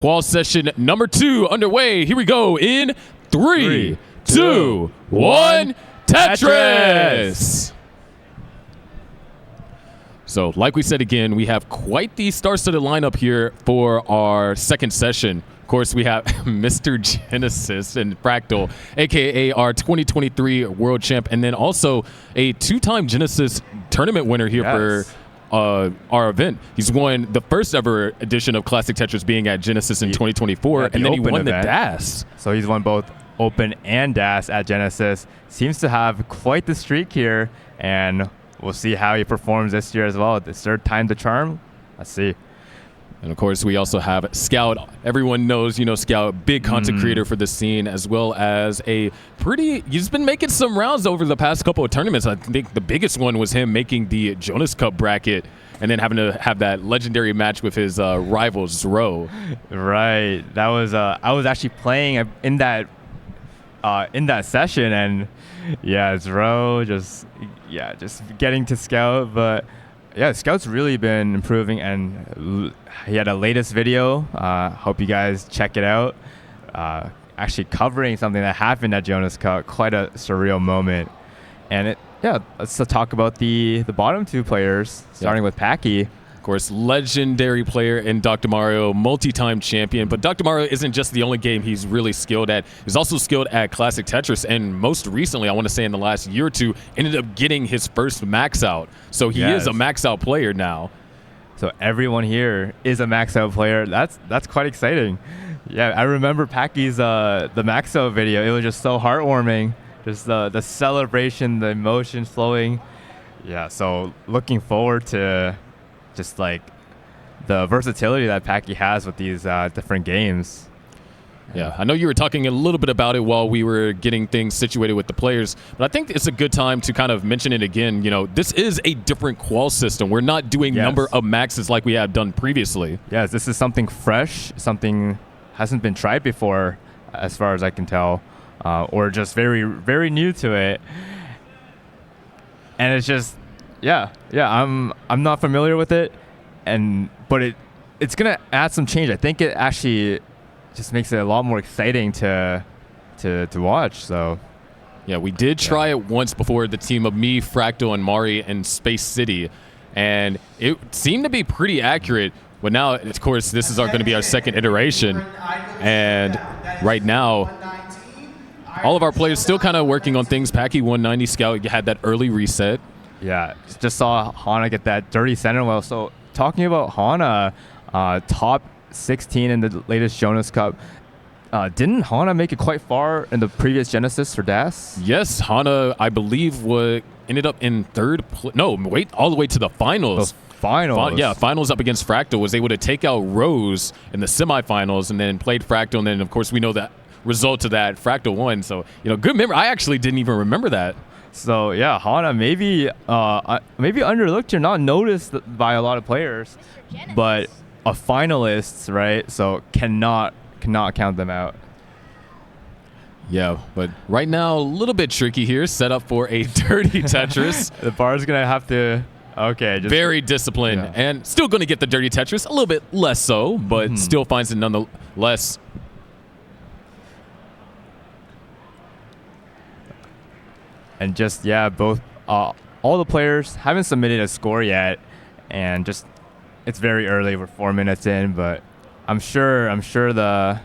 Qual session number 2 underway. Here we go in 3, 2, 1, Tetris! So, like we said again, we have quite the star-studded lineup here for our second session. Of course, we have Mr. Genesis and Fractal, aka our 2023 World Champ, and then also a 2-time Genesis tournament winner here for our event. He's won the first ever edition of Classic Tetris being at Genesis in 2024, and then he won the DAS. So he's won both Open and DAS at Genesis. Seems to have quite the streak here, and we'll see how he performs this year as well. The third time the charm. Let's see. And of course, we also have Scout. Everyone knows, Scout, big content creator for this scene, as well as he's been making some rounds over the past couple of tournaments. I think the biggest one was him making the Jonas Cup bracket and then having to have that legendary match with his rival, Zro. Right. That was, I was actually playing in that session, and yeah, Zro just getting to Scout, but yeah, Scout's really been improving, and he had a latest video. Hope you guys check it out. Actually covering something that happened at Jonas Cup, quite a surreal moment. And let's talk about the bottom 2 players, starting with Packy. Of course, legendary player in Dr. Mario, multi-time champion. But Dr. Mario isn't just the only game he's really skilled at. He's also skilled at Classic Tetris. And most recently, I want to say in the last year or two, ended up getting his first max out. So he is a max out player now. So everyone here is a max out player. That's quite exciting. Yeah, I remember Packy's the max out video. It was just so heartwarming. Just the celebration, the emotion flowing. Yeah, so looking forward to just like the versatility that Packy has with these different games. Yeah, I know you were talking a little bit about it while we were getting things situated with the players, but I think it's a good time to kind of mention it again. This is a different qual system. We're not doing number of maxes like we have done previously. Yes, this is something fresh, something hasn't been tried before, as far as I can tell, or just very, very new to it. And it's just, I'm not familiar with it, but it's gonna add some change. I think it actually just makes it a lot more exciting to watch. So yeah, we did try it once before, the team of me, Fractal, and Mari in Space City, and it seemed to be pretty accurate. But now, of course, this is going to be our second iteration, and right now, all of our players still kind of working on things. Packy 190 Scout had that early reset. Yeah, just saw Hana get that dirty center well. So talking about Hana, top 16 in the latest Jonas Cup. Didn't Hana make it quite far in the previous Genesis for DAS? Yes, Hana, I believe, ended up in all the way to the finals. Finals up against Fractal, was able to take out Rose in the semifinals and then played Fractal, and then of course we know the result of that, Fractal won. So good memory. I actually didn't even remember that. So yeah, Hana maybe underlooked or not noticed by a lot of players, but a finalist, right? So cannot count them out. Yeah, but right now a little bit tricky here. Set up for a dirty Tetris. The bar's gonna have to. Okay, just very disciplined and still going to get the dirty Tetris. A little bit less so, but still finds it nonetheless. And just both all the players haven't submitted a score yet, and just it's very early. We're 4 minutes in, but I'm sure the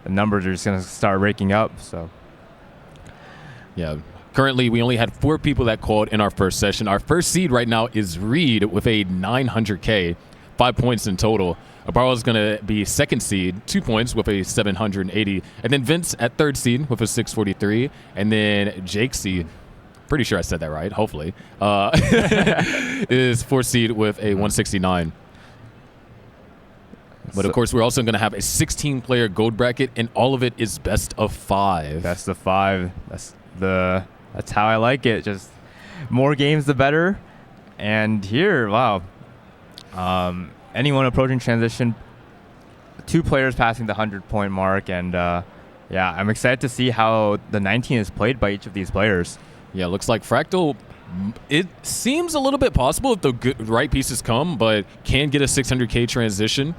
numbers are just gonna start raking up. So yeah, currently we only had 4 people that called in our first session. Our first seed right now is Reed with a 900K, 5 points in total. Abaro is going to be second seed, 2 points with a 780. And then Vince at third seed with a 643. And then Jake seed, pretty sure I said that right, hopefully, is fourth seed with a 169. But of course, we're also going to have a 16-player gold bracket, and all of it is best of 5. Best of 5. That's how I like it. Just more games, the better. And here, wow. Anyone approaching transition, 2 players passing the 100-point mark, and I'm excited to see how the 19 is played by each of these players. Yeah, looks like Fractal, it seems a little bit possible if the right pieces come, but can get a 600K transition.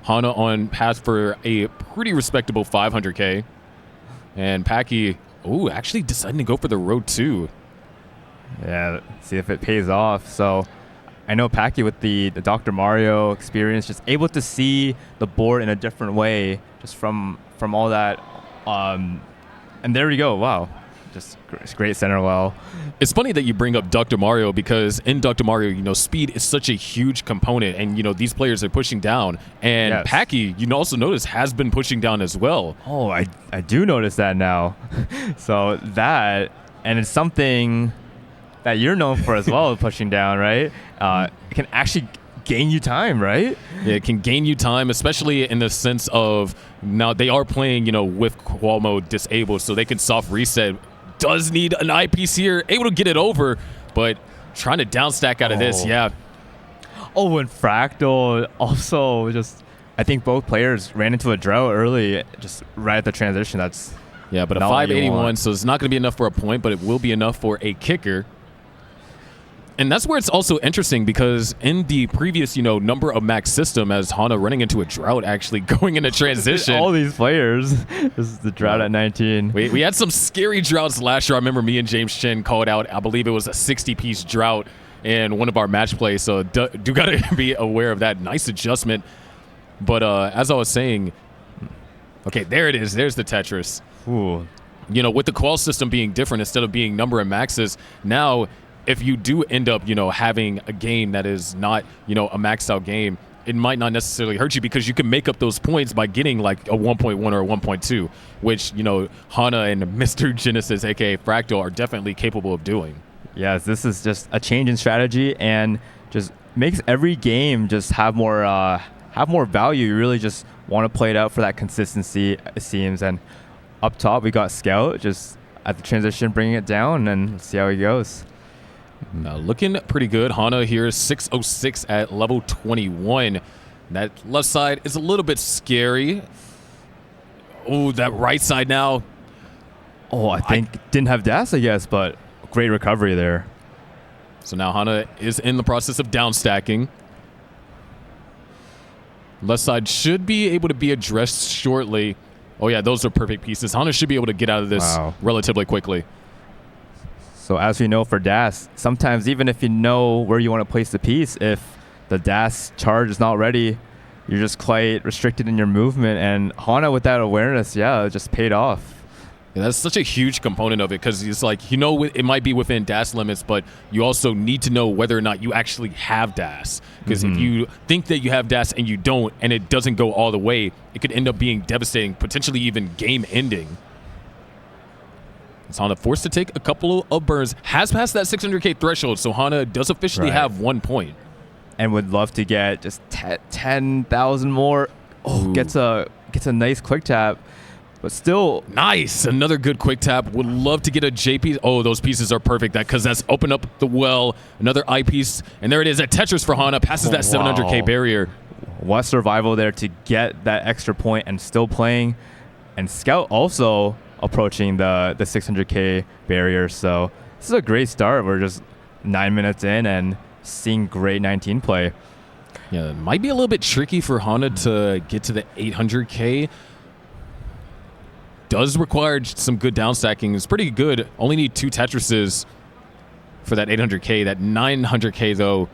Hana on path for a pretty respectable 500K. And Packy, actually deciding to go for the road 2. Yeah, see if it pays off. So I know Packy with the Dr. Mario experience, just able to see the board in a different way just from all that. And there we go. Wow. Just great center well. It's funny that you bring up Dr. Mario because in Dr. Mario, speed is such a huge component, and these players are pushing down. And yes. Packy, also notice, has been pushing down as well. Oh, I do notice that now. So that, and it's something that you're known for as well, pushing down, right? It can actually gain you time, right? Yeah, it can gain you time, especially in the sense of now they are playing, with qual mode disabled, so they can soft reset. Does need an eyepiece here, able to get it over, but trying to down stack out of this, yeah. Oh, and Fractal also I think both players ran into a drought early, just right at the transition. That's but a 581, so it's not going to be enough for a point, but it will be enough for a kicker. And that's where it's also interesting because in the previous, number of max system, as Hana running into a drought, actually going into transition. All these players, this is the drought at 19. We had some scary droughts last year. I remember me and James Chen called out, I believe it was a 60-piece drought in one of our match plays. So do got to be aware of that. Nice adjustment. But as I was saying, okay, there it is. There's the Tetris. Ooh. With the qual system being different, instead of being number and maxes, now if you do end up, having a game that is not, a maxed out game, it might not necessarily hurt you because you can make up those points by getting like a 1.1 or a 1.2, which, Hana and Mr. Genesis, aka Fractal, are definitely capable of doing. Yes, this is just a change in strategy and just makes every game just have more value. You really just want to play it out for that consistency, it seems. And up top, we got Scout just at the transition, bringing it down, and let's see how he goes. Looking pretty good. Hana here, 606 at level 21. That left side is a little bit scary. Oh, that right side now. Oh, I think didn't have dash, I guess, but great recovery there. So now Hana is in the process of down stacking. Left side should be able to be addressed shortly. Oh yeah, those are perfect pieces. Hana should be able to get out of this relatively quickly. So as we know for dash, sometimes even if you know where you want to place the piece, if the dash charge is not ready, you're just quite restricted in your movement. And Hana with that awareness, it just paid off. Yeah, that's such a huge component of it because it's like, it might be within dash limits, but you also need to know whether or not you actually have dash. Because if you think that you have dash and you don't, and it doesn't go all the way, it could end up being devastating, potentially even game ending. Hana forced to take a couple of burns, has passed that 600K threshold, so Hana does officially have 1 point. And would love to get just 10,000 more. Oh, gets a nice quick tap, but still. Nice, another good quick tap. Would love to get a JP. Oh, those pieces are perfect, because that's opened up the well. Another eyepiece, and there it is, a Tetris for Hana, passes that 700K barrier. What survival there to get that extra point and still playing. And Scout also approaching the 600K barrier. So this is a great start. We're just 9 minutes in and seeing great 19 play. Yeah, it might be a little bit tricky for Hana to get to the 800K. Does require some good down stacking. It's pretty good. Only need 2 Tetrises for that 800K. That 900K, though,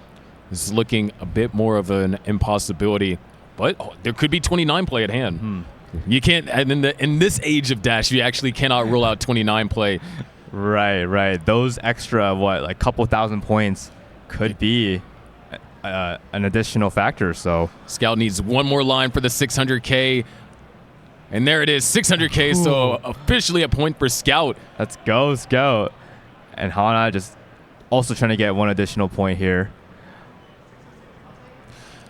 is looking a bit more of an impossibility. But there could be 29 play at hand. You can't, and in this age of dash, you actually cannot rule out 29 play. Right. Those extra, like couple thousand points could be an additional factor. So Scout needs one more line for the 600K. And there it is, 600K, so officially a point for Scout. Let's go, Scout. And Hana just also trying to get one additional point here.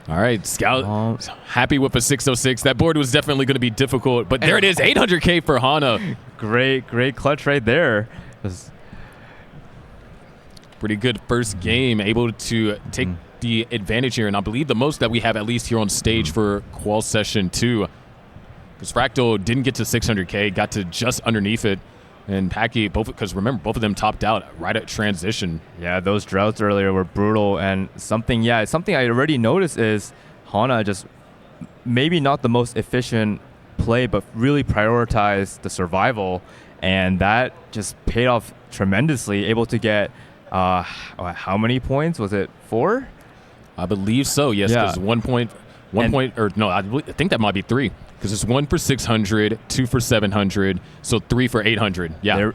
All right, Scout happy with a 606. That board was definitely going to be difficult, but there it is, 800K for Hana. Great clutch right there. Pretty good first game, able to take the advantage here, and I believe the most that we have at least here on stage for Qual Session 2. Because Fractal didn't get to 600K, got to just underneath it. And Packy, because remember, both of them topped out right at transition. Yeah, those droughts earlier were brutal. And something I already noticed is Hana just maybe not the most efficient play, but really prioritized the survival, and that just paid off tremendously. Able to get how many points? Was it 4? I believe so. Yes, because 1 point, or no, I think that might be 3. Because it's 1 for 600, 2 for 700, so 3 for 800. Yeah.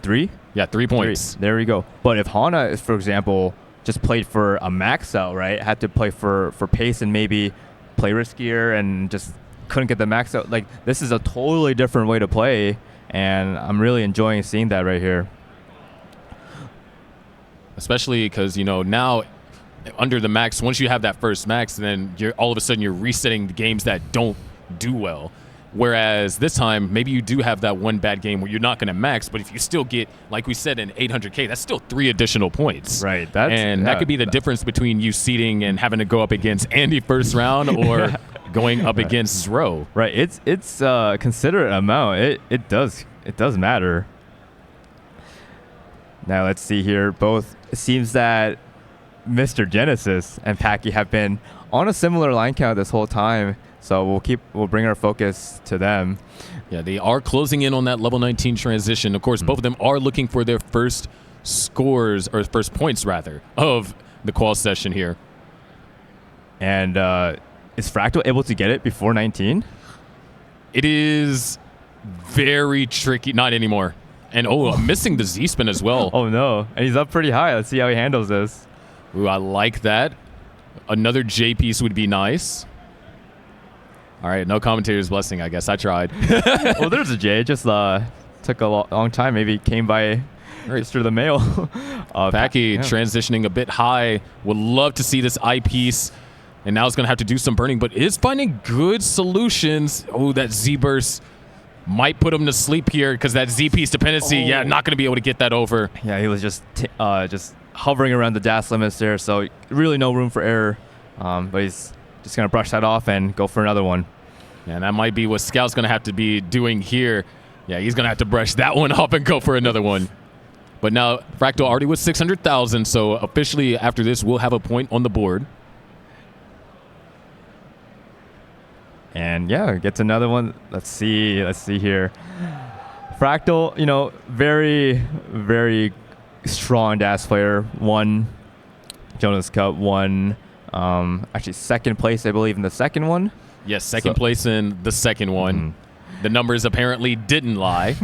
3? Yeah, 3 points. 3. There we go. But if Hana is, for example, just played for a max out, right? Had to play for pace and maybe play riskier and just couldn't get the max out. Like, this is a totally different way to play, and I'm really enjoying seeing that right here. Especially because, now under the max, once you have that first max, then all of a sudden you're resetting the games that don't do well. Whereas this time, maybe you do have that one bad game where you're not going to max, but if you still get, like we said, an 800K, that's still 3 additional points. Right. That could be the difference between you seeding and having to go up against Andy first round or going up against Zro. Right. It's a considerate amount. It does matter. Now let's see here. It seems that Mr. Genesis and Packy have been on a similar line count this whole time. So we'll bring our focus to them. Yeah, they are closing in on that level 19 transition. Of course, both of them are looking for their first scores, or first points rather, of the qual session here. And is Fractal able to get it before 19? It is very tricky. Not anymore. And I'm missing the Z-spin as well. Oh no, and he's up pretty high. Let's see how he handles this. Ooh, I like that. Another J piece would be nice. All right, no commentator's blessing, I guess. I tried. Well, there's a J. It just took a long time. Maybe it came by just through the mail. Packy transitioning a bit high. Would love to see this eyepiece. And now it's going to have to do some burning, but is finding good solutions. Oh, that Z-burst might put him to sleep here because that Z-piece dependency, not going to be able to get that over. Yeah, he was just hovering around the DAS limits there, so really no room for error. But he's just going to brush that off and go for another one. And that might be what Scout's going to have to be doing here. Yeah, he's going to have to brush that one off and go for another one. But now Fractal already with 600,000, so officially after this, we'll have a point on the board. And yeah, gets another one. Let's see here. Fractal, very, very strong DAS player. Won Jonas Cup, won actually second place, I believe, in the second one. Yes, second place in the second one. Mm-hmm. The numbers apparently didn't lie.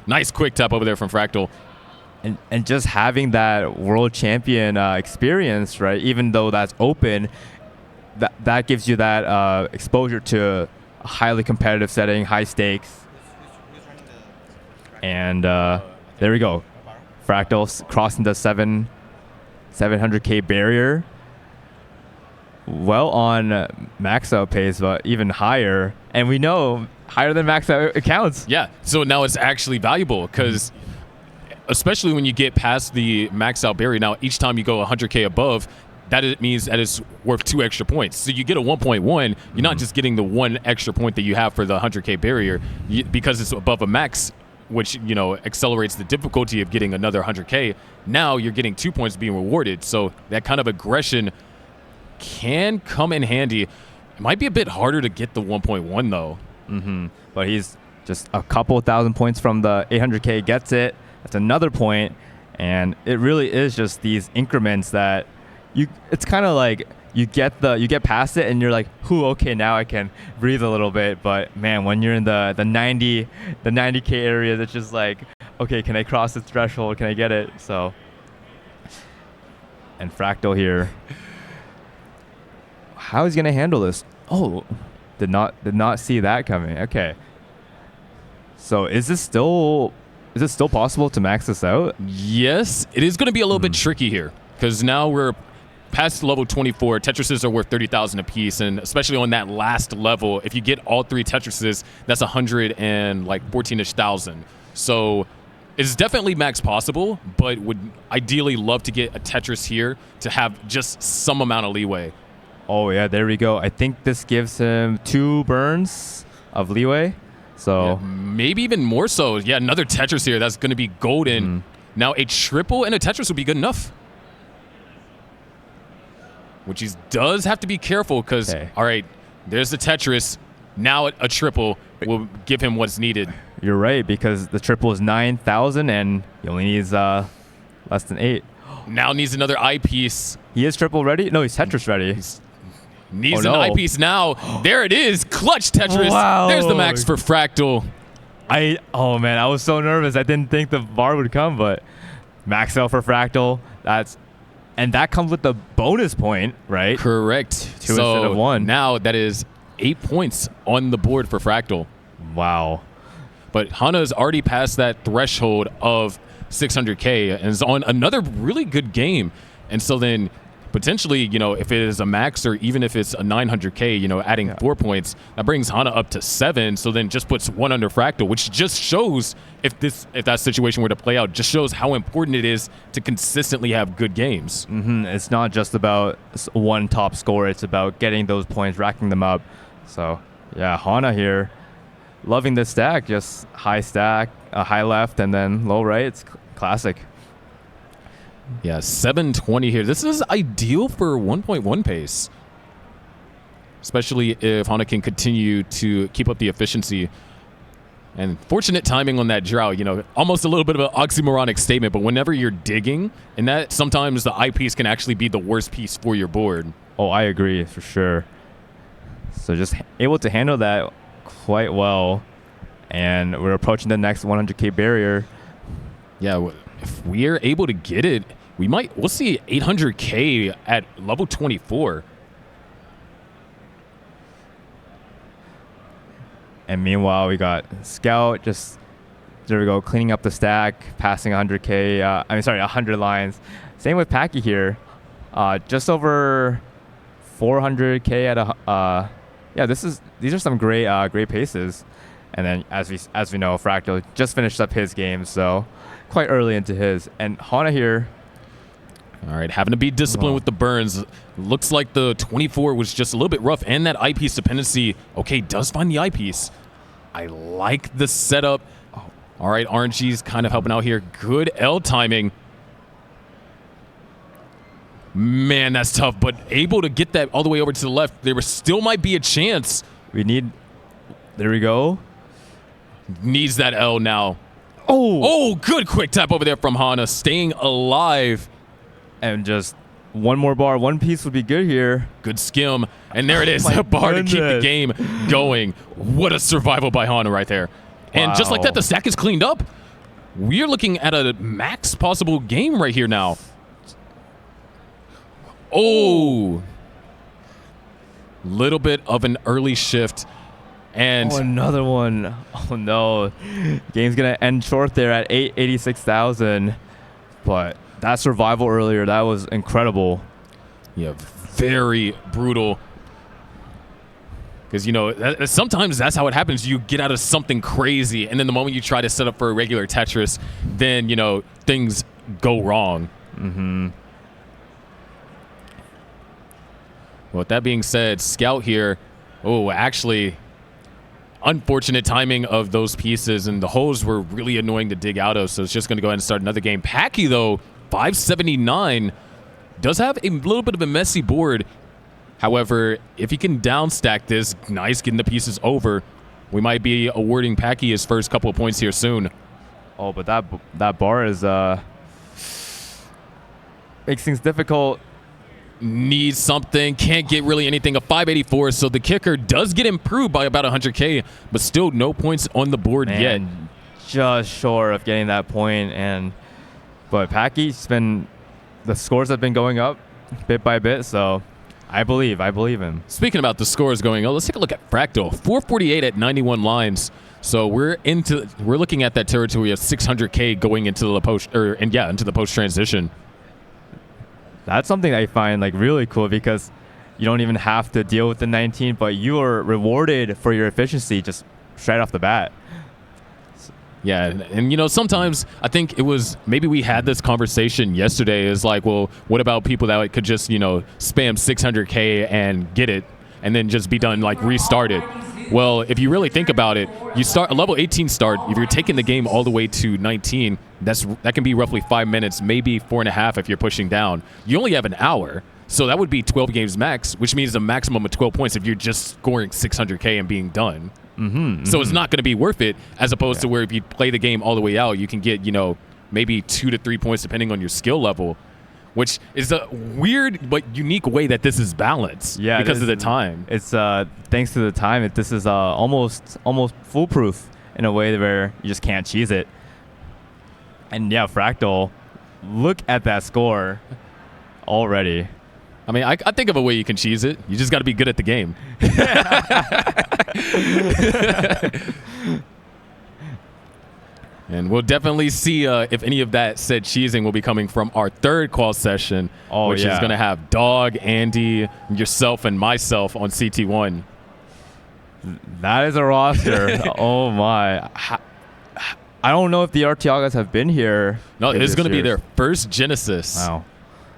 Nice quick tap over there from Fractal. And just having that world champion experience, right? Even though that's open, that gives you that exposure to a highly competitive setting, high stakes. And there we go. Fractal crossing the 700K barrier. Well on max out pace, but even higher. And we know higher than max out it counts. Yeah, so now it's actually valuable because especially when you get past the max out barrier, now each time you go 100K above, that means that it's worth 2 extra points. So you get a 1.1, you're not just getting the 1 extra point that you have for the 100K barrier because it's above a max, which accelerates the difficulty of getting another 100K. Now you're getting 2 points being rewarded. So that kind of aggression can come in handy. It might be a bit harder to get the 1.1 though. But he's just a couple thousand points from the 800K, gets it. That's another point. And it really is just these increments that it's kind of like you get past it and you're like, okay, now I can breathe a little bit. But man, when you're in the 90K area, it's just like, okay, can I cross the threshold? Can I get it? So, and Fractal here, how is he gonna handle this? Oh, did not see that coming. Okay, so is it still possible to max this out? Yes, it is going to be a little bit tricky here because now we're past level 24. Tetrises are worth 30,000 apiece, and especially on that last level, if you get all 3 Tetrises, that's 114-ish thousand. So it's definitely max possible, but would ideally love to get a Tetris here to have just some amount of leeway. Oh yeah, there we go. I think this gives him 2 burns of leeway. So yeah, maybe even more so. Yeah, another Tetris here. That's going to be golden. Now a triple and a Tetris would be good enough. which he does have to be careful because, all right, there's the Tetris. Now a triple will give him what's needed. You're right, because the triple is 9,000 and he only needs less than 8. Now needs another eyepiece. He is triple ready? No, he's Tetris ready. Needs an eyepiece now. There it is. Clutch Tetris. Wow. There's the max for Fractal. Oh man, I was so nervous. I didn't think the bar would come, but max out for Fractal. And that comes with the bonus point, right? Correct. 2 instead of 1. Now that is 8 points on the board for Fractal. Wow. But Hana's already passed that threshold of 600K and is on another really good game. And so then potentially, if it is a max or even if it's a 900K, adding 4 points, that brings Hana up to 7. So then just puts 1 under Fractal, which just shows if that situation were to play out, just shows how important it is to consistently have good games. It's not just about one top score. It's about getting those points, racking them up. So yeah, Hana here, loving this stack, just high stack, high left, and then low right. It's classic. Yeah, 720 here. This is ideal for 1.1 pace, especially if Hana can continue to keep up the efficiency. And fortunate timing on that drought, almost a little bit of an oxymoronic statement, but whenever you're digging, and that sometimes the eyepiece can actually be the worst piece for your board. Oh, I agree for sure. So just able to handle that quite well. And we're approaching the next 100K barrier. Yeah, if we are able to get it, we'll see 800K at level 24. And meanwhile, we got Scout there we go, cleaning up the stack, passing 100K, 100 lines. Same with Packy here. Just over 400K at these are some great paces. And then as we know, Fractal just finished up his game, so quite early into his. And Hana here. All right, having to be disciplined with the burns. Looks like the 24 was just a little bit rough, and that eyepiece dependency, okay, does find the eyepiece. I like the setup. All right, RNG's kind of helping out here. Good L timing. Man, that's tough, but able to get that all the way over to the left. There still might be a chance. There we go. Needs that L now. Oh, good quick tap over there from Hana, staying alive. And just one more bar, one piece would be good here. Good skim. And there it is, a bar to keep the game going. What a survival by Hana right there. And just like that, the stack is cleaned up. We're looking at a max possible game right here now. Oh. Little bit of an early shift. And another one. Oh, no. Game's going to end short there at 886,000. But that survival earlier, that was incredible. Yeah, very brutal. Because, sometimes that's how it happens. You get out of something crazy, and then the moment you try to set up for a regular Tetris, then, things go wrong. Well, with that being said, Scout here, actually, unfortunate timing of those pieces, and the holes were really annoying to dig out of, so it's just going to go ahead and start another game. Packy, though, 579, does have a little bit of a messy board. However, if he can downstack this, nice getting the pieces over, we might be awarding Packy his first couple of points here soon. Oh, but that bar is makes things difficult. Needs something, can't get really anything. A 584, so the kicker does get improved by about 100K, but still no points on the board yet. Just short of getting that point. But Packy's the scores have been going up bit by bit, so I believe him. Speaking about the scores going up, let's take a look at Fractal. 448 at 91 lines. So we're looking at that territory of 600K going into the post transition. That's something I find really cool, because you don't even have to deal with the 19, but you are rewarded for your efficiency just straight off the bat. Yeah, and sometimes I think it was, maybe we had this conversation yesterday, is like, well, what about people that could just, spam 600K and get it and then just be done, restart it? Well, if you really think about it, you start a level 18 start. If you're taking the game all the way to 19, that can be roughly 5 minutes, maybe 4.5 if you're pushing down. You only have an hour. So that would be 12 games max, which means a maximum of 12 points if you're just scoring 600K and being done. So it's not going to be worth it, as opposed to where if you play the game all the way out, you can get, maybe 2 to 3 points depending on your skill level, which is a weird but unique way that this is balanced because of the time. It's thanks to the time, this is almost foolproof in a way where you just can't cheese it. And yeah, Fractal, look at that score already. I mean, I think of a way you can cheese it. You just got to be good at the game. And we'll definitely see if any of that said cheesing will be coming from our third call session, which is going to have Dog, Andy, yourself, and myself on CT1. That is a roster. Oh, my. I don't know if the Arteagas have been here. No, it is going to be their first Genesis. Wow.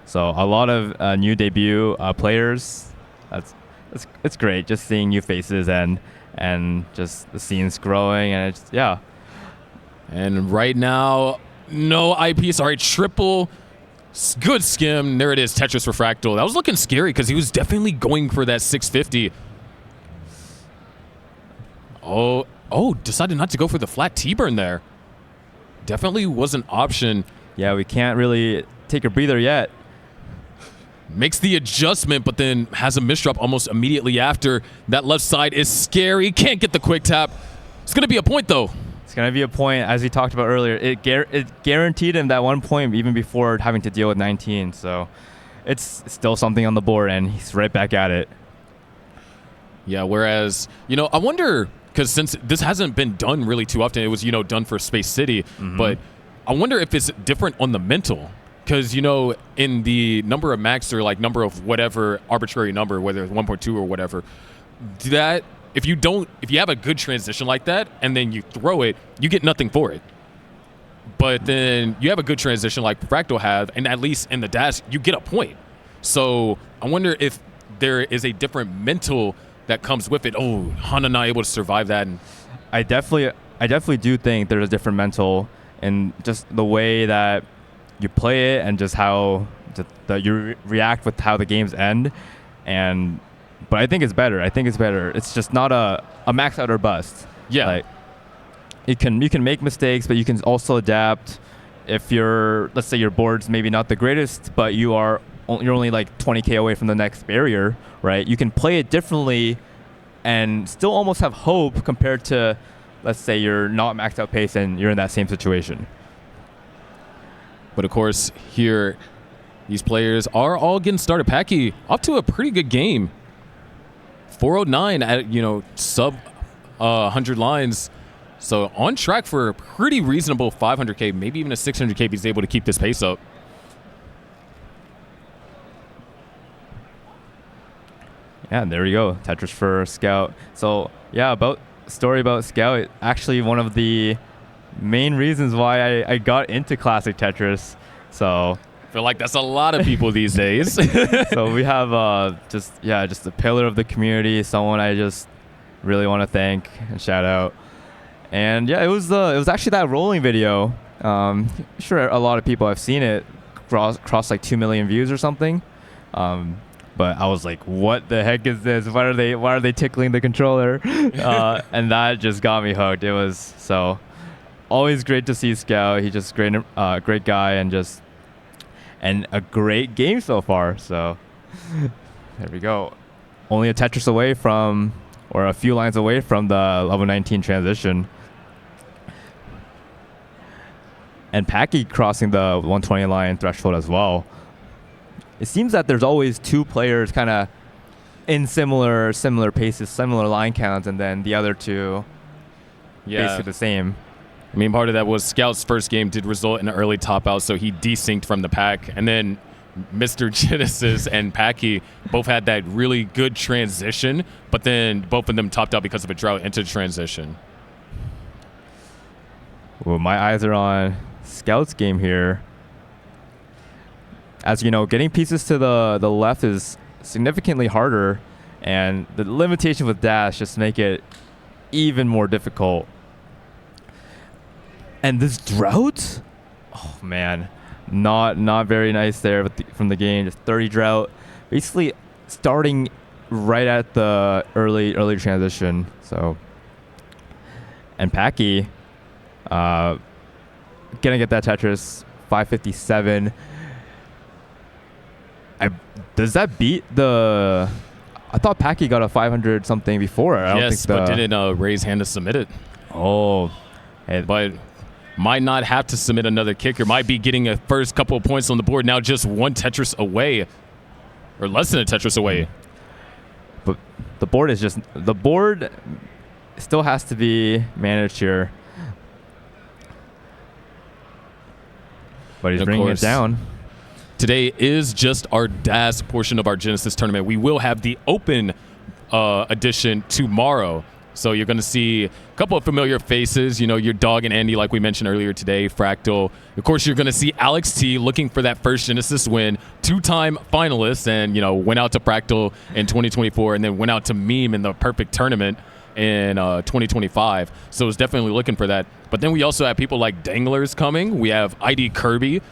So a lot of new debut players. It's great just seeing new faces and just the scenes growing, and it's And right now, no IP. Sorry, triple good skim. There it is, Tetris for Fractal. That was looking scary because he was definitely going for that 650. Oh, decided not to go for the flat T-burn there. Definitely was an option. Yeah, we can't really take a breather yet. Makes the adjustment, but then has a misdrop almost immediately after. That left side is scary. Can't get the quick tap. It's going to be a point, though. It's going to be a point, as we talked about earlier. It guaranteed him that 1 point even before having to deal with 19. So it's still something on the board, and he's right back at it. Yeah, whereas, I wonder, because since this hasn't been done really too often, it was, done for Space City, but I wonder if it's different on the mental. Because, in the number of max or like number of whatever arbitrary number, whether it's 1.2 or whatever, that if you have a good transition like that and then you throw it, you get nothing for it. But then you have a good transition like Fractal have, and at least in the dash, you get a point. So I wonder if there is a different mental that comes with it. Oh, Hana not able to survive that. And I definitely do think there's a different mental in just the way that you play it and just how you react with how the games end. But I think it's better. It's just not a max out or bust. Yeah. Like, you can make mistakes, but you can also adapt. If let's say your board's maybe not the greatest, but you're only like 20K away from the next barrier, right? You can play it differently and still almost have hope compared to, let's say you're not maxed out pace and you're in that same situation. But of course, here, these players are all getting started. Packy off to a pretty good game. 409 at, sub 100 lines. So on track for a pretty reasonable 500K, maybe even a 600K if he's able to keep this pace up. Yeah, there we go. Tetris for Scout. So, yeah, story about Scout. Actually, one of the main reasons why I got into classic Tetris. So I feel like that's a lot of people these days. So we have just a pillar of the community, someone I just really want to thank and shout out. And yeah, it was actually that rolling video. Sure, a lot of people have seen it cross like 2 million views or something. But I was like, what the heck is this? Why are they tickling the controller? And that just got me hooked. It was so always great to see Scout. He's just great guy and a great game so far. So there we go. Only a Tetris away from, or a few lines away from the level 19 transition. And Packy crossing the 120 line threshold as well. It seems that there's always two players kind of in similar paces, similar line counts, and then the other two basically the same. I mean, part of that was Scout's first game did result in an early top out, so he desynced from the pack. And then Mr. Genesis and Packy both had that really good transition, but then both of them topped out because of a drought into transition. Well, my eyes are on Scout's game here. As you know, getting pieces to the left is significantly harder, and the limitation with dash just make it even more difficult. And this drought, oh man, not very nice there from the game. Just 30 drought, basically starting right at the early transition. So, and Packy gonna get that Tetris 557. Does that beat the? I thought Packy got a 500 something before. I don't think but didn't raise hand to submit it. Oh, but might not have to submit another kicker. Might be getting a first couple of points on the board. Now just one Tetris away, or less than a Tetris away. But the board still has to be managed here. But he's bringing it down. Today is just our DAS portion of our Genesis tournament. We will have the open edition tomorrow. So you're going to see a couple of familiar faces, your Dog and Andy, like we mentioned earlier today, Fractal. Of course, you're going to see Alex T looking for that first Genesis win, 2-time finalist, and, went out to Fractal in 2024 and then went out to Meme in the perfect tournament in 2025. So it's definitely looking for that. But then we also have people like Danglers coming. We have ID Kirby.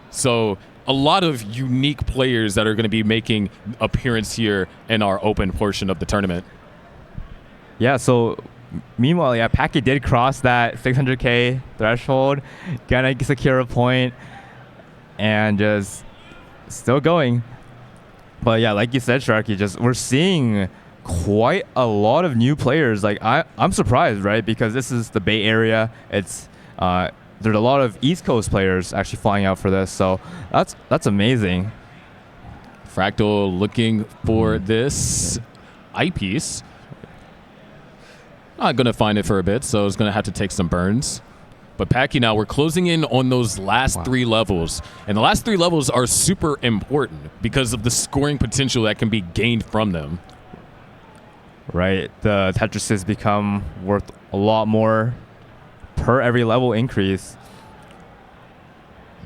So a lot of unique players that are going to be making appearance here in our open portion of the tournament. Yeah, so meanwhile, Packy did cross that 600K threshold, gonna secure a point, and just still going. But yeah, like you said, Sharky, we're seeing quite a lot of new players. Like I'm surprised, right? Because this is the Bay Area. It's there's a lot of East Coast players actually flying out for this, so that's amazing. Fractal looking for this eyepiece. Not going to find it for a bit, so it's going to have to take some burns. But Packy, now we're closing in on those last 3 levels. And the last 3 levels are super important because of the scoring potential that can be gained from them. Right. The Tetrises become worth a lot more per every level increase.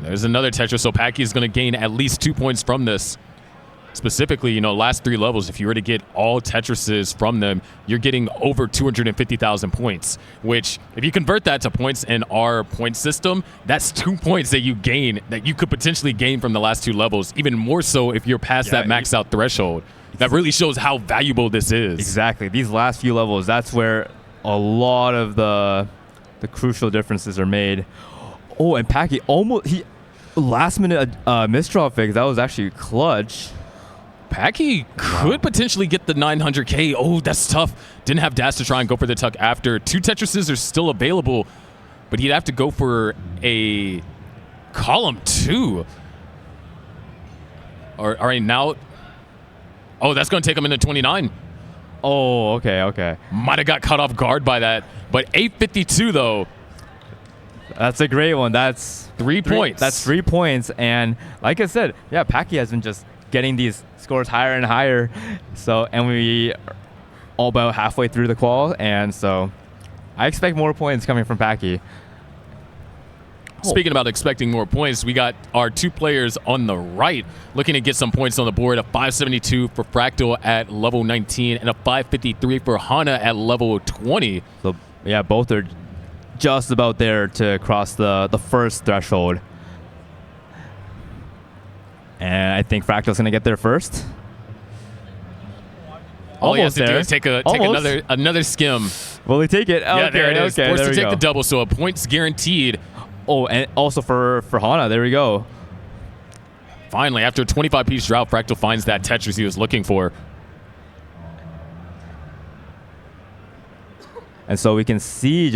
There's another Tetris, so Packy is going to gain at least 2 points from this. Specifically, last 3 levels, if you were to get all Tetrises from them, you're getting over 250,000 points, which if you convert that to points in our point system, that's 2 points that you gain, that you could potentially gain from the last 2 levels, even more so if you're past that max out threshold. That really shows how valuable this is. Exactly. These last few levels, that's where a lot of the crucial differences are made. Oh, and Packy last minute misdraw fix, that was actually clutch. Packy could potentially get the 900K. Oh, that's tough. Didn't have dash to try and go for the tuck after. 2 Tetrises are still available, but he'd have to go for a column 2. All right, now. Oh, that's going to take him into 29. Oh, okay. Might have got caught off guard by that. But 852, though. That's a great one. That's 3 points. That's 3 points. And like I said, Packy has been just getting these scores higher and higher. So, and we are all about halfway through the qual, and so I expect more points coming from Packy. Speaking about expecting more points, we got our 2 players on the right looking to get some points on the board. A 572 for Fractal at level 19 and a 553 for Hana at level 20. So both are just about there to cross the first threshold. And I think Fractal's going to get there first. All he has to do is take another skim. Will he take it? Yeah, there it is. Okay, forced to take the double, so a point's guaranteed. Oh, and also for Hana, there we go. Finally, after a 25-piece drought, Fractal finds that Tetris he was looking for. And so we can see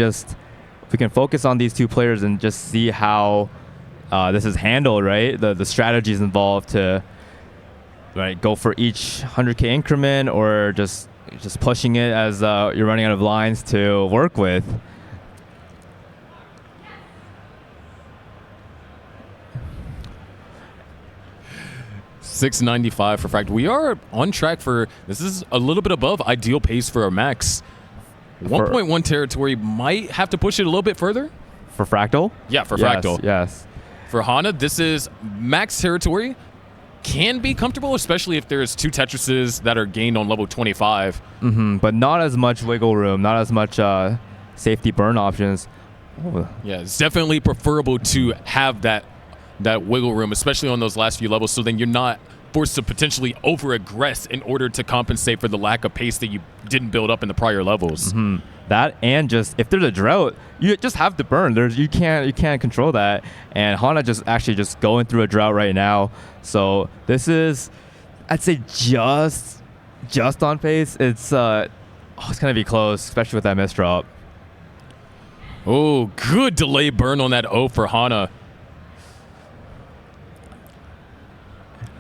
we can focus on these 2 players and just see how this is handled, right? The strategies involved to go for each 100K increment, or just pushing it as you're running out of lines to work with. $695 for Fractal. We are on track for this is a little bit above ideal pace for our max. 1.1 territory might have to push it a little bit further. For Fractal? Yeah, for Fractal. Yes. For Hana, this is max territory. Can be comfortable, especially if there's 2 Tetrises that are gained on level 25. But not as much wiggle room, not as much safety burn options. Oh. Yeah, it's definitely preferable to have that wiggle room, especially on those last few levels, so then you're not forced to potentially over-aggress in order to compensate for the lack of pace that you didn't build up in the prior levels. That, and just if there's a drought, you just have to burn. You can't control that. And Hana just going through a drought right now. So this is, I'd say, just on pace. It's gonna be close, especially with that miss drop. Oh, good delay burn on that O for Hana.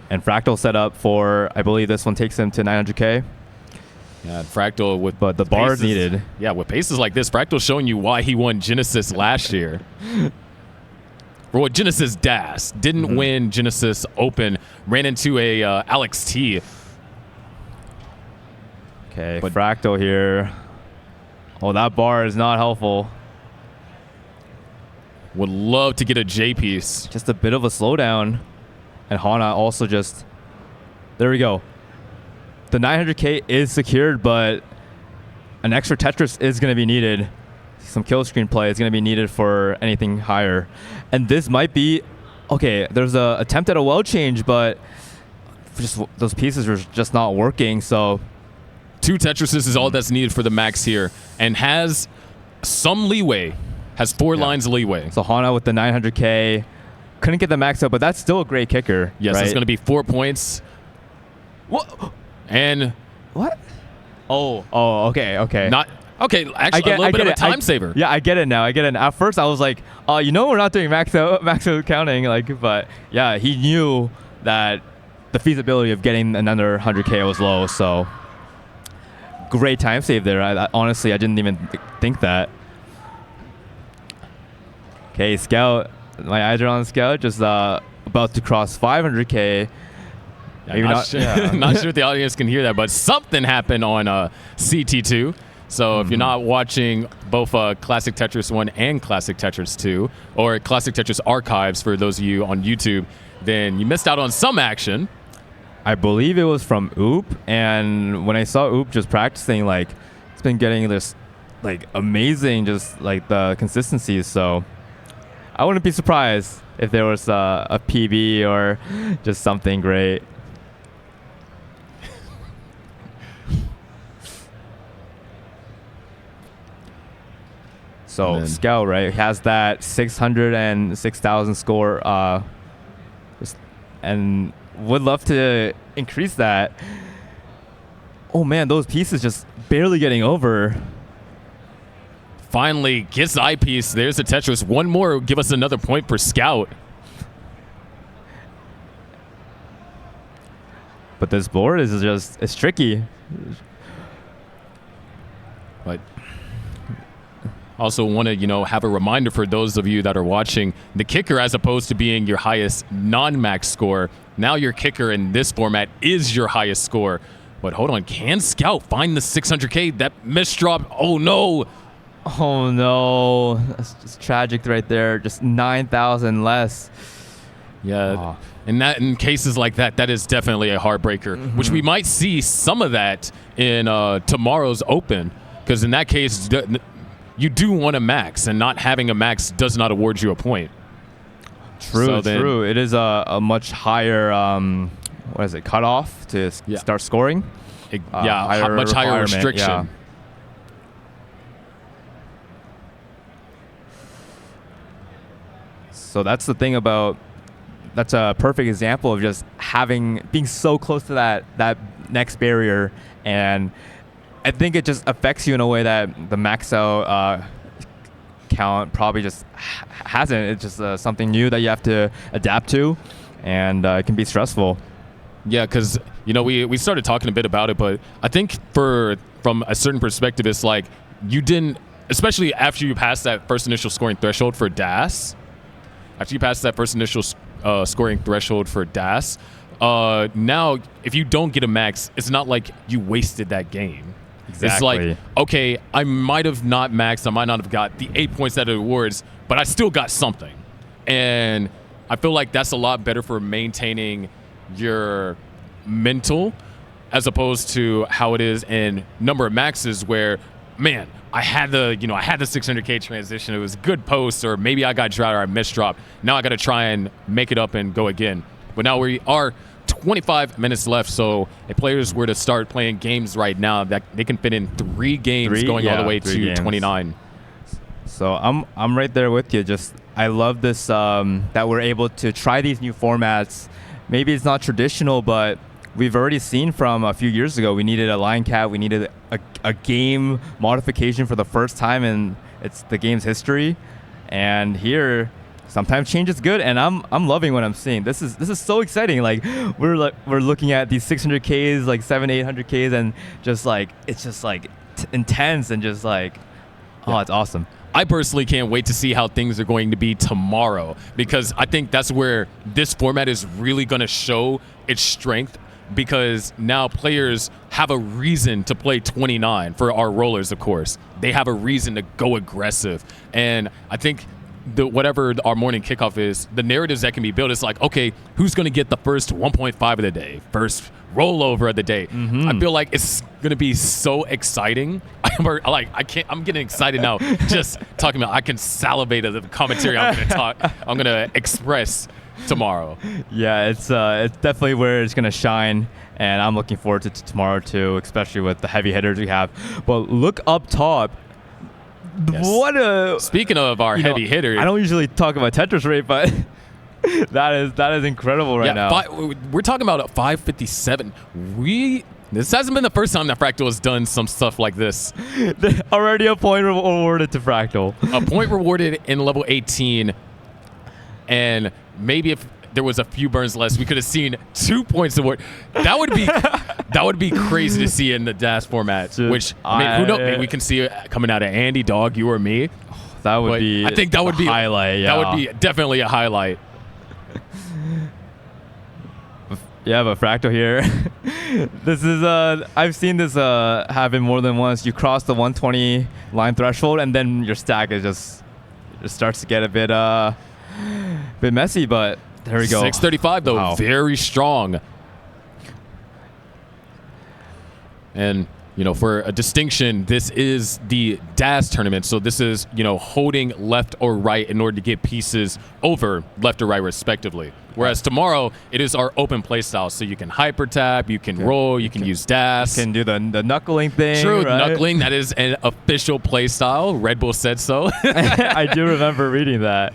And Fractal set up for, I believe this one takes him to 900K. Yeah, Fractal with but the bar is needed. Yeah, with paces like this, Fractal's showing you why he won Genesis last year. Well, Genesis DAS didn't win Genesis Open, ran into a Alex T. Okay, but Fractal here. Oh, that bar is not helpful. Would love to get a J piece. Just a bit of a slowdown. And Hana also just, there we go. The 900K is secured, but an extra Tetris is going to be needed. Some kill screen play is going to be needed for anything higher. And this might be, okay, there's an attempt at a well change, but just those pieces are just not working. So 2 Tetrises is all that's needed for the max here, and has some leeway, has 4 lines of leeway. So Hana with the 900K. Couldn't get the max out, but that's still a great kicker. Yes, right? It's going to be 4 points. What? And what? Oh, okay. Not okay. Actually, a little bit of a time saver. Yeah, I get it now. At first, I was like, we're not doing max out counting, but yeah, he knew that the feasibility of getting another 100K was low. So great time save there. Honestly, I didn't even think that. Okay, Scout. My eyes are on Scout, just about to cross 500K. Yeah, not sure if the audience can hear that, but something happened on CT2. So if you're not watching both Classic Tetris 1 and Classic Tetris 2, or Classic Tetris Archives for those of you on YouTube, then you missed out on some action. I believe it was from Oop, and when I saw Oop just practicing, it's been getting this amazing, just the consistencies. So I wouldn't be surprised if there was a PB or just something great. So Scout, right, has that 600 and 6,000 score, and would love to increase that. Oh man, those pieces just barely getting over. Finally gets the eyepiece. There's the Tetris. One more, give us another point per Scout. But this board is it's tricky. But also want to, have a reminder for those of you that are watching, the kicker, as opposed to being your highest non-max score, now your kicker in this format is your highest score. But hold on, can Scout find the 600K? That misdrop, oh no. Oh no, that's just tragic right there. Just 9,000 less. Yeah, and that in cases like that, that is definitely a heartbreaker, which we might see some of that in tomorrow's Open, because in that case, you do want a max, and not having a max does not award you a point. True, true. It is a much higher, cutoff to start scoring? Much higher restriction. Yeah. So that's the thing about, that's a perfect example of just being so close to that next barrier, and I think it just affects you in a way that the max out count probably just hasn't. It's just something new that you have to adapt to, and it can be stressful. Yeah, because we started talking a bit about it, but I think from a certain perspective, it's like you didn't, especially after you pass that first initial scoring threshold for DAS. After you pass that first initial scoring threshold for DAS, now if you don't get a max, it's not like you wasted that game. Exactly. It's like, okay, I might have not maxed, I might not have got the 8 points that it awards, but I still got something. And I feel like that's a lot better for maintaining your mental, as opposed to how it is in number of maxes where, man, I had the 600K transition. It was a good post, or maybe I got drought or I missed drop. Now I got to try and make it up and go again. But now we are 25 minutes left, so if players were to start playing games right now, that they can fit in 3 games going all the way to games. 29. So I'm right there with you. Just I love this that we're able to try these new formats. Maybe it's not traditional, but we've already seen from a few years ago. We needed a line cap. We needed a game modification for the first time in the game's history, and here. Sometimes change is good, and I'm loving what I'm seeing. This is so exciting. Like we're looking at these 600Ks, like 700-800Ks, and just like it's just like intense and just like it's awesome. I personally can't wait to see how things are going to be tomorrow, because I think that's where this format is really going to show its strength, because now players have a reason to play 29 for our rollers, of course. They have a reason to go aggressive, and I think whatever our morning kickoff is, the narratives that can be built is like, okay, who's going to get the first 1.5 of the day, first rollover of the day? I feel like it's going to be so exciting. I'm getting excited now just talking about. I can salivate at the commentary I'm going to express tomorrow. Yeah, it's definitely where it's going to shine, and I'm looking forward to tomorrow too, especially with the heavy hitters we have. But look up top. Yes. Speaking of our heavy hitters, I don't usually talk about Tetris rate, but that is incredible right now. We're talking about a 557. This hasn't been the first time that Fractal has done some stuff like this. Already a point awarded to Fractal. A point rewarded in level 18, and maybe if there was a few burns less, we could have seen 2 points award. That would be crazy to see in the DAS format. Which who knows? Maybe we can see it coming out of Andy, Dog, you or me. That would be. I think that would be a highlight. Yeah. That would be definitely a highlight. Yeah, but Fractal here. This is I've seen this happen more than once. You cross the 120 line threshold, and then your stack is just starts to get a bit messy, but. There we go. 635 though, wow. Very strong. And for a distinction, this is the DAS tournament, so this is holding left or right in order to get pieces over left or right respectively. Whereas tomorrow it is our open play style, so you can hyper tap, you can roll, you can use DAS. You can do the knuckling thing. True, right? Knuckling, that is an official play style. Red Bull said so. I do remember reading that.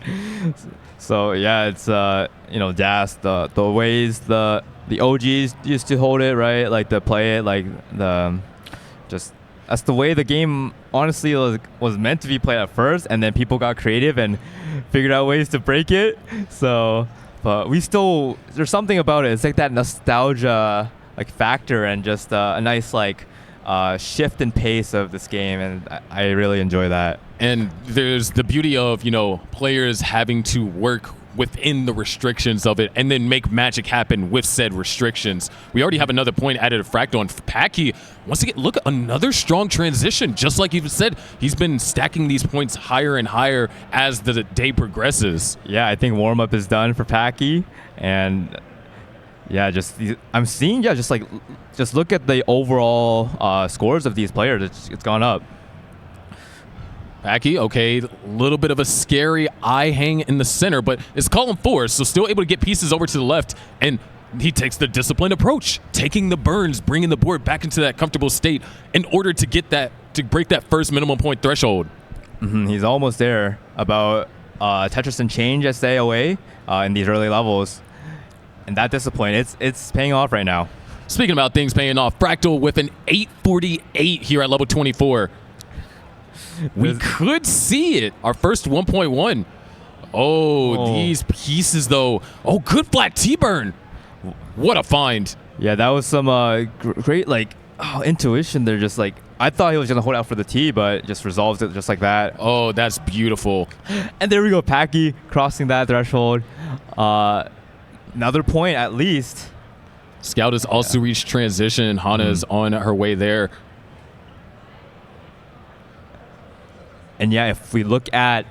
So yeah, it's DAS, the ways the OGs used to hold it, right? Like to play it, like that's the way the game honestly was meant to be played at first, and then people got creative and figured out ways to break it. So, but there's something about it. It's like that nostalgia factor, and just a nice shift in pace of this game, and I really enjoy that. And there's the beauty of, players having to work within the restrictions of it and then make magic happen with said restrictions. We already have another point added to Fractal, and Packy, once again, look, another strong transition. Just like you said, he's been stacking these points higher and higher as the day progresses. Yeah, I think warm-up is done for Packy, and yeah, I'm seeing, just look at the overall scores of these players. It's gone up. Packy, okay, a little bit of a scary eye hang in the center, but it's column 4, so still able to get pieces over to the left, and he takes the disciplined approach, taking the burns, bringing the board back into that comfortable state in order to break that first minimum point threshold. He's almost there, about Tetris and change I stay away in these early levels, and that discipline, it's paying off right now. Speaking about things paying off, Fractal with an 848 here at level 24. We could see it. Our first 1.1. Oh, these pieces, though. Oh, good flat T-burn. What a find. Yeah, that was some great, intuition there. Just I thought he was going to hold out for the T, but just resolves it just like that. Oh, that's beautiful. And there we go, Packy crossing that threshold. Another point at least. Scout has also reached transition. Hana is on her way there. And yeah, if we look at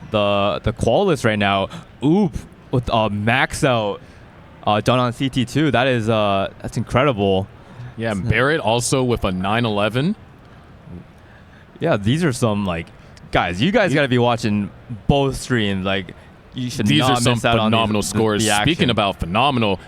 the qual list right now, Oop with a maxout done on CT2, that's incredible. Yeah, and Barrett also with a 911. Yeah, these are some guys. You guys got to be watching both streams. You should these not are some miss out phenomenal on scores. Speaking about phenomenal,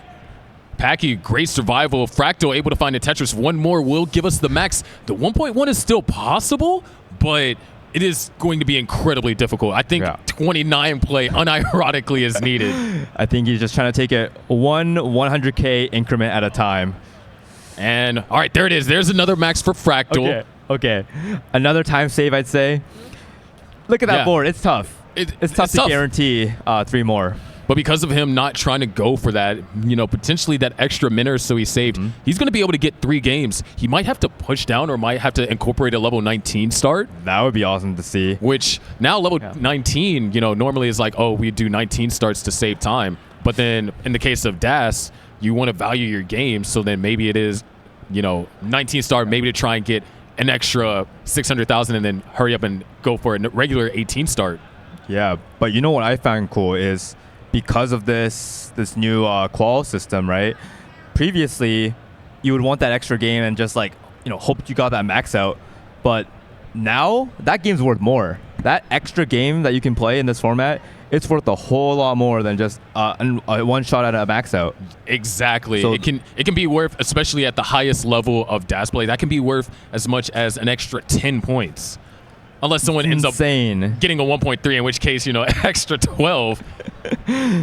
Packy, great survival. Fractal able to find a Tetris. One more will give us the max. The 1.1 is still possible, but it is going to be incredibly difficult. I think 29 play unironically is needed. I think he's just trying to take it one 100K increment at a time. And all right, there it is. There's another max for Fractal. Okay. Another time save, I'd say. Look at that board. It's tough. It's tough to guarantee 3 more. But because of him not trying to go for that, potentially that extra minute or so he saved, he's going to be able to get 3 games. He might have to push down or might have to incorporate a level 19 start. That would be awesome to see. Which now level 19, normally is like, oh, we do 19 starts to save time. But then in the case of Das, you want to value your game. So then maybe it is, 19 start, maybe to try and get an extra 600,000 and then hurry up and go for a regular 18 start. Yeah, but what I found cool is because of this new qual system, right? Previously, you would want that extra game and just hope you got that max out. But now that game's worth more. That extra game that you can play in this format, it's worth a whole lot more than just one shot at a max out. Exactly. So it can be worth, especially at the highest level of DAS play, that can be worth as much as an extra 10 points. Unless someone ends up getting a 1.3, in which case, extra 12.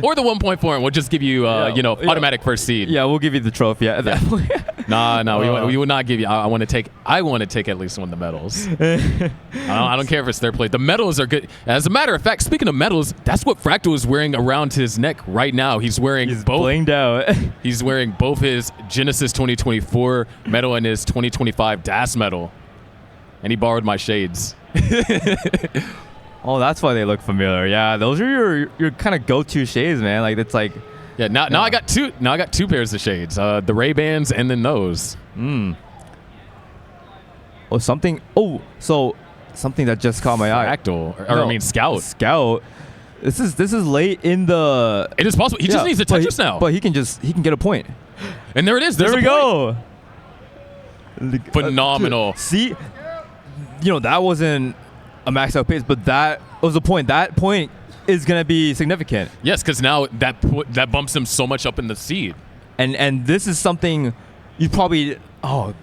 Or the 1.4, and we'll just give you, automatic first seed. Yeah, we'll give you the trophy at that point. No, we will not give you. I want to take at least one of the medals. I don't care if it's third place. The medals are good. As a matter of fact, speaking of medals, that's what Fractal is wearing around his neck right now. He's both blinged out. He's wearing both his Genesis 2024 medal and his 2025 DAS medal. And he borrowed my shades. Oh, that's why they look familiar. Yeah, those are your kind of go-to shades, man. Like it's like. Yeah. Now I got two. Now I got 2 pairs of shades. The Ray-Bans and then those. Oh, something. Oh, so something that just caught my eye. Fractal, Scout. Scout. This is late in the. It is possible. He just needs to Tetris now. But he can get a point. And there it is. There we go. Phenomenal. See. That wasn't a max out pace, but that was a point. That point is going to be significant. Yes, because now that bumps him so much up in the seed. And this is something you probably,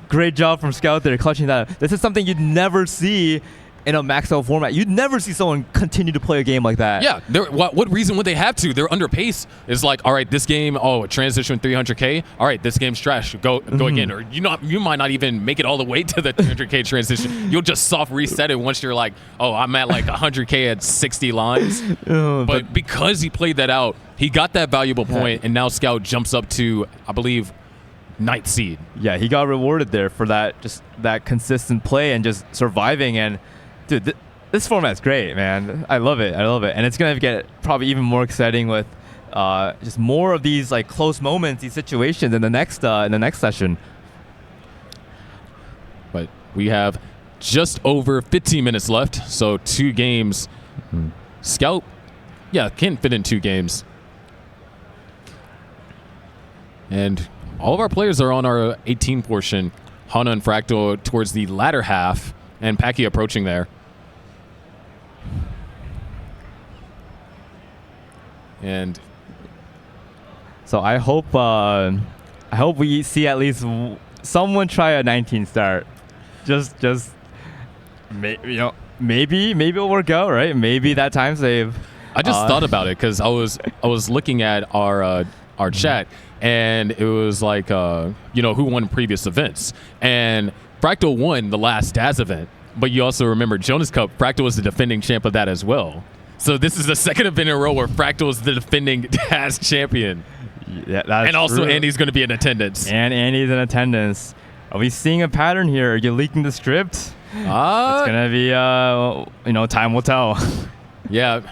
great job from Scout there, clutching that. This is something you'd never see in a max out format. You'd never see someone continue to play a game like that. Yeah, what reason would they have to? They're under pace. It's like, all right, this game, transition 300K. All right, this game's trash. Go again. Or you might not even make it all the way to the 300K transition. You'll just soft reset it once you're like, I'm at like 100K at 60 lines. But because he played that out, he got that valuable point, and now Scout jumps up to, I believe, 9th seed. Yeah, he got rewarded there for that consistent play and just surviving. And dude, this format's great, man. I love it. And it's going to get probably even more exciting with just more of these like close moments, these situations in the next session. But we have just over 15 minutes left, so 2 games. Scout, can fit in 2 games. And all of our players are on our 18 portion. Hana and Fractal towards the latter half, and Packy approaching there. And so I hope we see at least someone try a 19 start. Just maybe it'll work out, right? Maybe that time save. I just thought about it because I was looking at our chat, and it was like who won previous events, and Fractal won the last DAS event, but you also remember Jonas Cup. Fractal was the defending champ of that as well. So this is the second event in a row where Fractal is the defending DAS champion. Yeah, that's and also true. Andy's going to be in attendance. And Andy's in attendance. Are we seeing a pattern here? Are you leaking the script? It's going to be, time will tell. Yeah,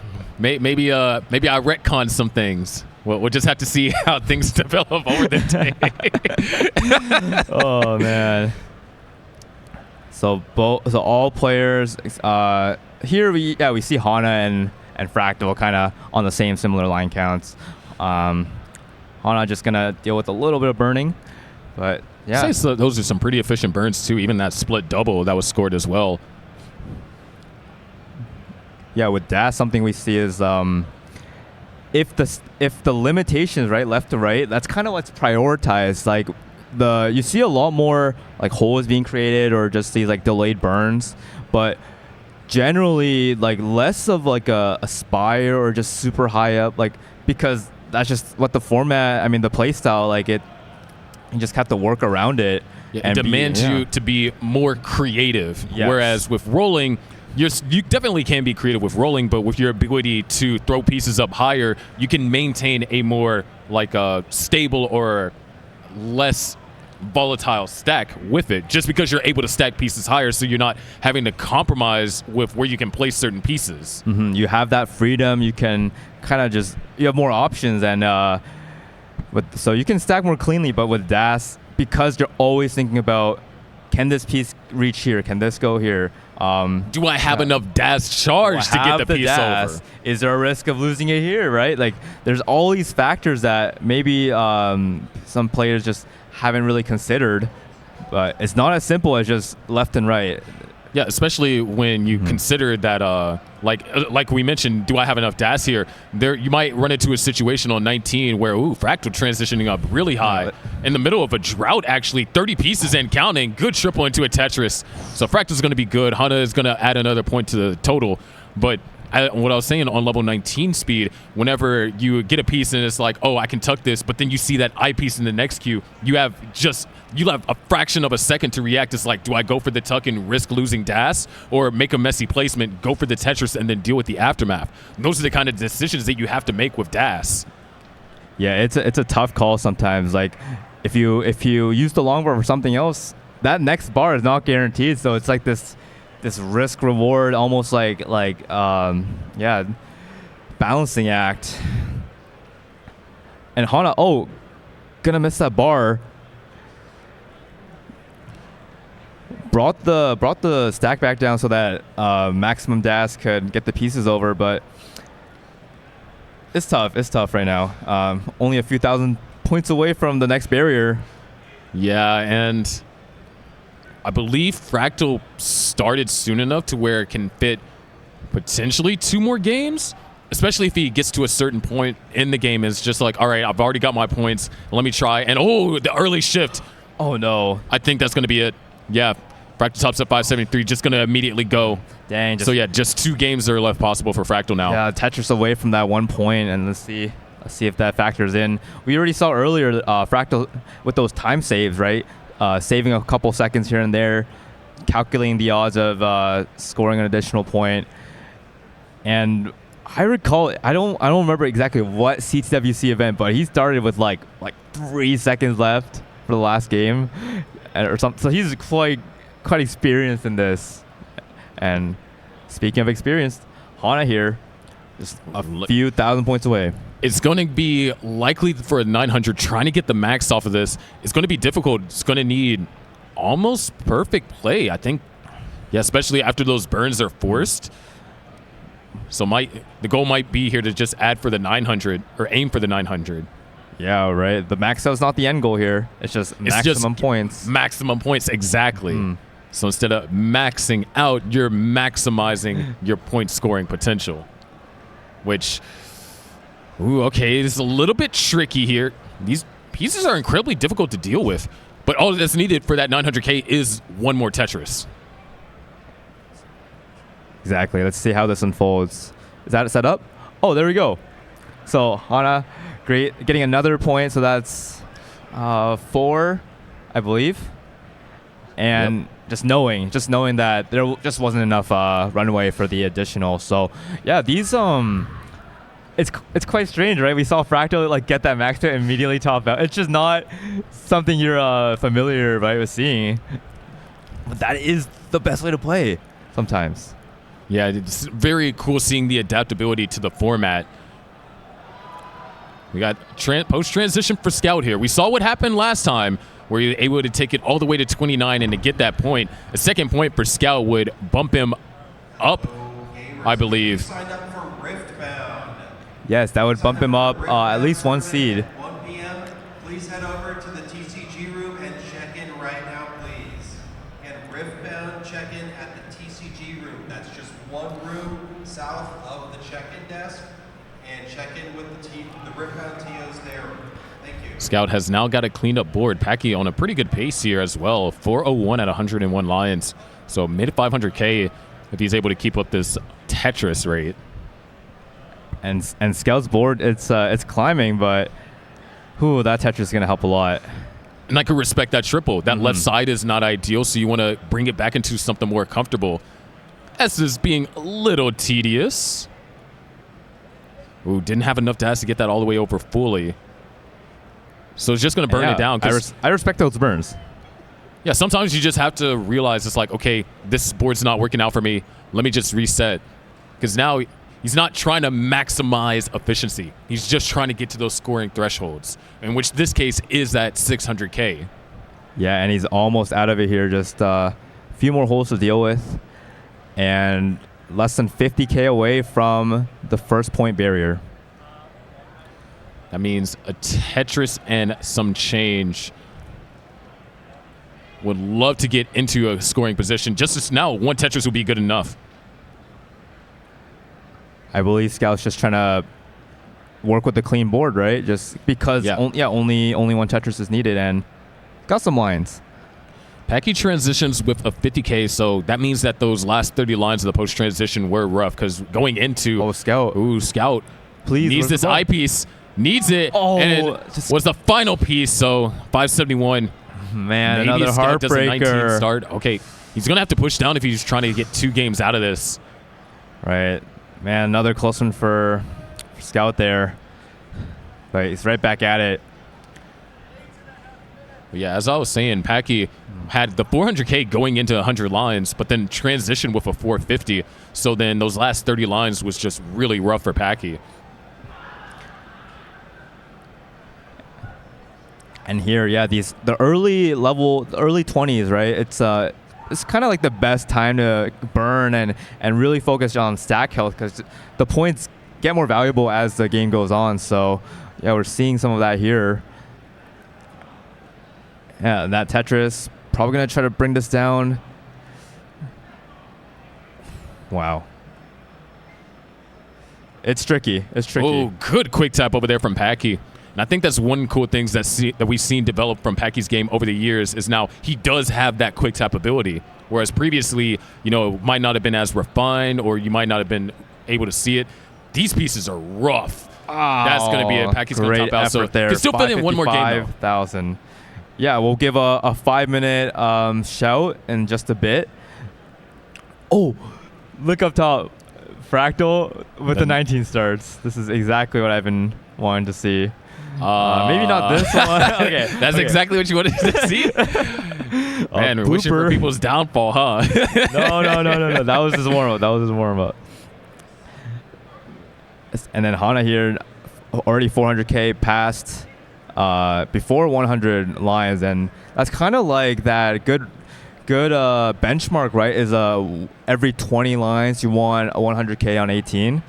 maybe I retcon some things. We'll just have to see how things develop over the day. Oh, man. So all players here we see Hana and Fractal kind of on the similar line counts. Hana just gonna deal with a little bit of burning, but yeah. So those are some pretty efficient burns too. Even that split double that was scored as well. Yeah, with DAS, something we see is if the limitations, right, left to right, that's kind of what's prioritized. Like you see a lot more like holes being created or just these like delayed burns, but generally like less of like a spire or just super high up, like because that's just what the format, I mean the play style, like you just have to work around it. Yeah, it demands you to be more creative. Yes. Whereas with rolling, you definitely can be creative with rolling, but with your ability to throw pieces up higher, you can maintain a more like stable or less volatile stack with it, just because you're able to stack pieces higher, so you're not having to compromise with where you can place certain pieces. Mm-hmm. You have that freedom. You can kind of you have more options, and so you can stack more cleanly. But with DAS, because you're always thinking about, can this piece reach here? Can this go here? Do I have enough DAS charge to get the piece over? Is there a risk of losing it here, right? Like, there's all these factors that maybe some players just haven't really considered, but it's not as simple as just left and right. Yeah, especially when you consider that, like we mentioned, do I have enough DAS here? There, you might run into a situation on 19 where, Fractal transitioning up really high in the middle of a drought, actually, 30 pieces and counting. Good triple into a Tetris. So Fractal's going to be good. Hana is going to add another point to the total. But what I was saying on level 19 speed, whenever you get a piece and it's like, oh, I can tuck this, but then you see that I piece in the next queue, you have a fraction of a second to react. It's like, do I go for the tuck and risk losing DAS, or make a messy placement, go for the Tetris, and then deal with the aftermath? And those are the kind of decisions that you have to make with DAS. Yeah, it's a tough call sometimes. Like, if you use the longboard for something else, that next bar is not guaranteed. So it's like this risk reward, almost like balancing act. And Hana, gonna miss that bar. Brought the stack back down so that maximum DAS could get the pieces over, but it's tough. It's tough right now. Only a few thousand points away from the next barrier. Yeah, and I believe Fractal started soon enough to where it can fit potentially 2 more games, especially if he gets to a certain point in the game. It's just like, all right, I've already got my points. Let me try. And the early shift. Oh, no. I think that's going to be it. Yeah. Fractal tops at 573, just going to immediately go. Dang. So, yeah, just 2 games are left possible for Fractal now. Yeah, Tetris away from that 1 point, and let's see if that factors in. We already saw earlier Fractal with those time saves, right? Saving a couple seconds here and there, calculating the odds of scoring an additional point. And I recall, I don't remember exactly what CTWC event, but he started with like 3 seconds left for the last game or something. So he's quite experienced in this. And speaking of experienced, Hana here, just a few thousand points away. It's going to be likely for a 900 trying to get the max off of this. It's going to be difficult. It's going to need almost perfect play, I think. Yeah, especially after those burns are forced. So the goal might be here to just add for the 900 or aim for the 900. Yeah, right. The max out's not the end goal here. It's just maximum points. Maximum points, exactly. So instead of maxing out, you're maximizing your point scoring potential, which... Ooh, okay, this is a little bit tricky here. These pieces are incredibly difficult to deal with, but all that's needed for that 900K is 1 more Tetris. Exactly. Let's see how this unfolds. Is that set up? Oh, there we go. So Hana, great, getting another point. So that's 4, I believe. And just knowing that there just wasn't enough runway for the additional. So yeah, these It's quite strange, right? We saw Fractal get that max to immediately top out. It's just not something you're familiar, right, with seeing. But that is the best way to play sometimes. Yeah, it's very cool seeing the adaptability to the format. We got post-transition for Scout here. We saw what happened last time where you were able to take it all the way to 29 and to get that point. A second point for Scout would bump him up, I believe. Yes, that would bump him up at least 1 seed. 1 p.m. Please head over to the TCG room and check in right now, please. And Riftbound check in at the TCG room. That's just 1 room south of the check-in desk. and check in with the Riftbound TOs there. Thank you. Scout has now got a cleaned up board. Packy on a pretty good pace here as well. 401 at 101 Lions. So mid 500K if he's able to keep up this Tetris rate. And Scout's board, it's climbing, but that Tetris is going to help a lot. And I can respect that triple. That left side is not ideal, so you want to bring it back into something more comfortable. S is being a little tedious. Ooh, didn't have enough dash to get that all the way over fully. So it's just going to burn it down. I respect those burns. Yeah, sometimes you just have to realize it's like, okay, this board's not working out for me. Let me just reset. Because now he's not trying to maximize efficiency. He's just trying to get to those scoring thresholds, in which this case is at 600K. Yeah, and he's almost out of it here. Just a few more holes to deal with. And less than 50K away from the first point barrier. That means a Tetris and some change. Would love to get into a scoring position. Just as now, one Tetris would be good enough. I believe Scout's just trying to work with the clean board, right? Just because only one Tetris is needed and got some lines. Packy transitions with a 50K, so that means that those last 30 lines of the post transition were rough because going into Scout. Scout please needs this eyepiece, needs it, and it was the final piece. So 571. Man, maybe another Scout does a 19 heartbreaker. start. Okay, he's gonna have to push down if he's trying to get 2 games out of this. Right, man, another close one for Scout there. But he's right back at it. Yeah, as I was saying, Packy had the 400K going into 100 lines, but then transitioned with a 450. So then those last 30 lines was just really rough for Packy. And here, the early 20s, right? It's kind of like the best time to burn and really focus on stack health because the points get more valuable as the game goes on. So yeah, we're seeing some of that here. Yeah, that Tetris probably gonna try to bring this down. Wow. It's tricky. Oh, good quick tap over there from Packy. And I think that's one cool thing that we've seen develop from Packy's game over the years is now he does have that quick tap ability. Whereas previously, it might not have been as refined or you might not have been able to see it. These pieces are rough. That's going to be it. Packy's going to top out. So there. Can still fit in one more game, though. 5,000. Yeah, we'll give a 5-minute shout in just a bit. Oh, look up top. Fractal with the 19 starts. This is exactly what I've been wanting to see. Maybe not this one. Okay, that's exactly what you wanted to see. Man, we're wishing for people's downfall, huh? No. That was his warm up. And then Hana here, already 400K past before 100 lines, and that's kind of like that good benchmark, right? Is every 20 lines you want a 100K on 18.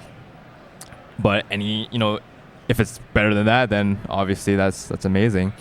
But if it's better than that, then obviously that's amazing.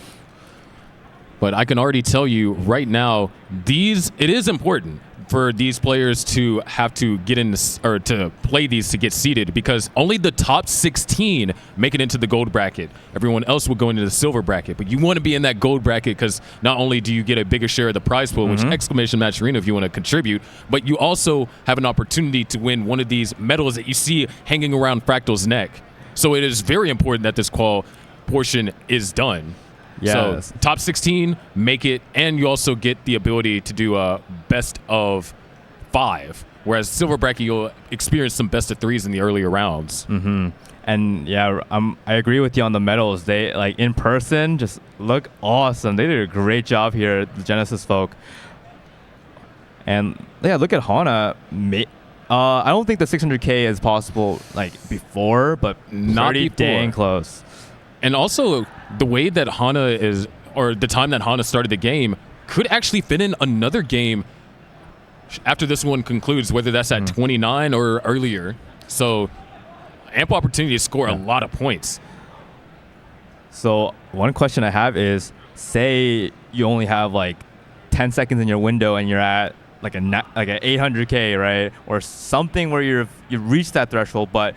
But I can already tell you right now, it is important for these players to have to get in or to play these to get seeded because only the top 16 make it into the gold bracket. Everyone else will go into the silver bracket, but you want to be in that gold bracket because not only do you get a bigger share of the prize pool, which exclamation match arena if you want to contribute, but you also have an opportunity to win one of these medals that you see hanging around Fractal's neck. So it is very important that this qual portion is done. Yes. So top 16, make it, and you also get the ability to do a best of 5. Whereas silver bracket, you'll experience some best of 3s in the earlier rounds. And yeah, I agree with you on the medals. They in person just look awesome. They did a great job here, the Genesis folk. And yeah, look at Hana. I don't think the 600K is possible before, but not pretty before. Dang close. And also, the way that Hana is, or the time that Hana started the game, could actually fit in another game after this one concludes, whether that's at 29 or earlier. So, ample opportunity to score a lot of points. So, one question I have is, say you only have 10 seconds in your window and you're at like an 800K, right? Or something where you reach that threshold, but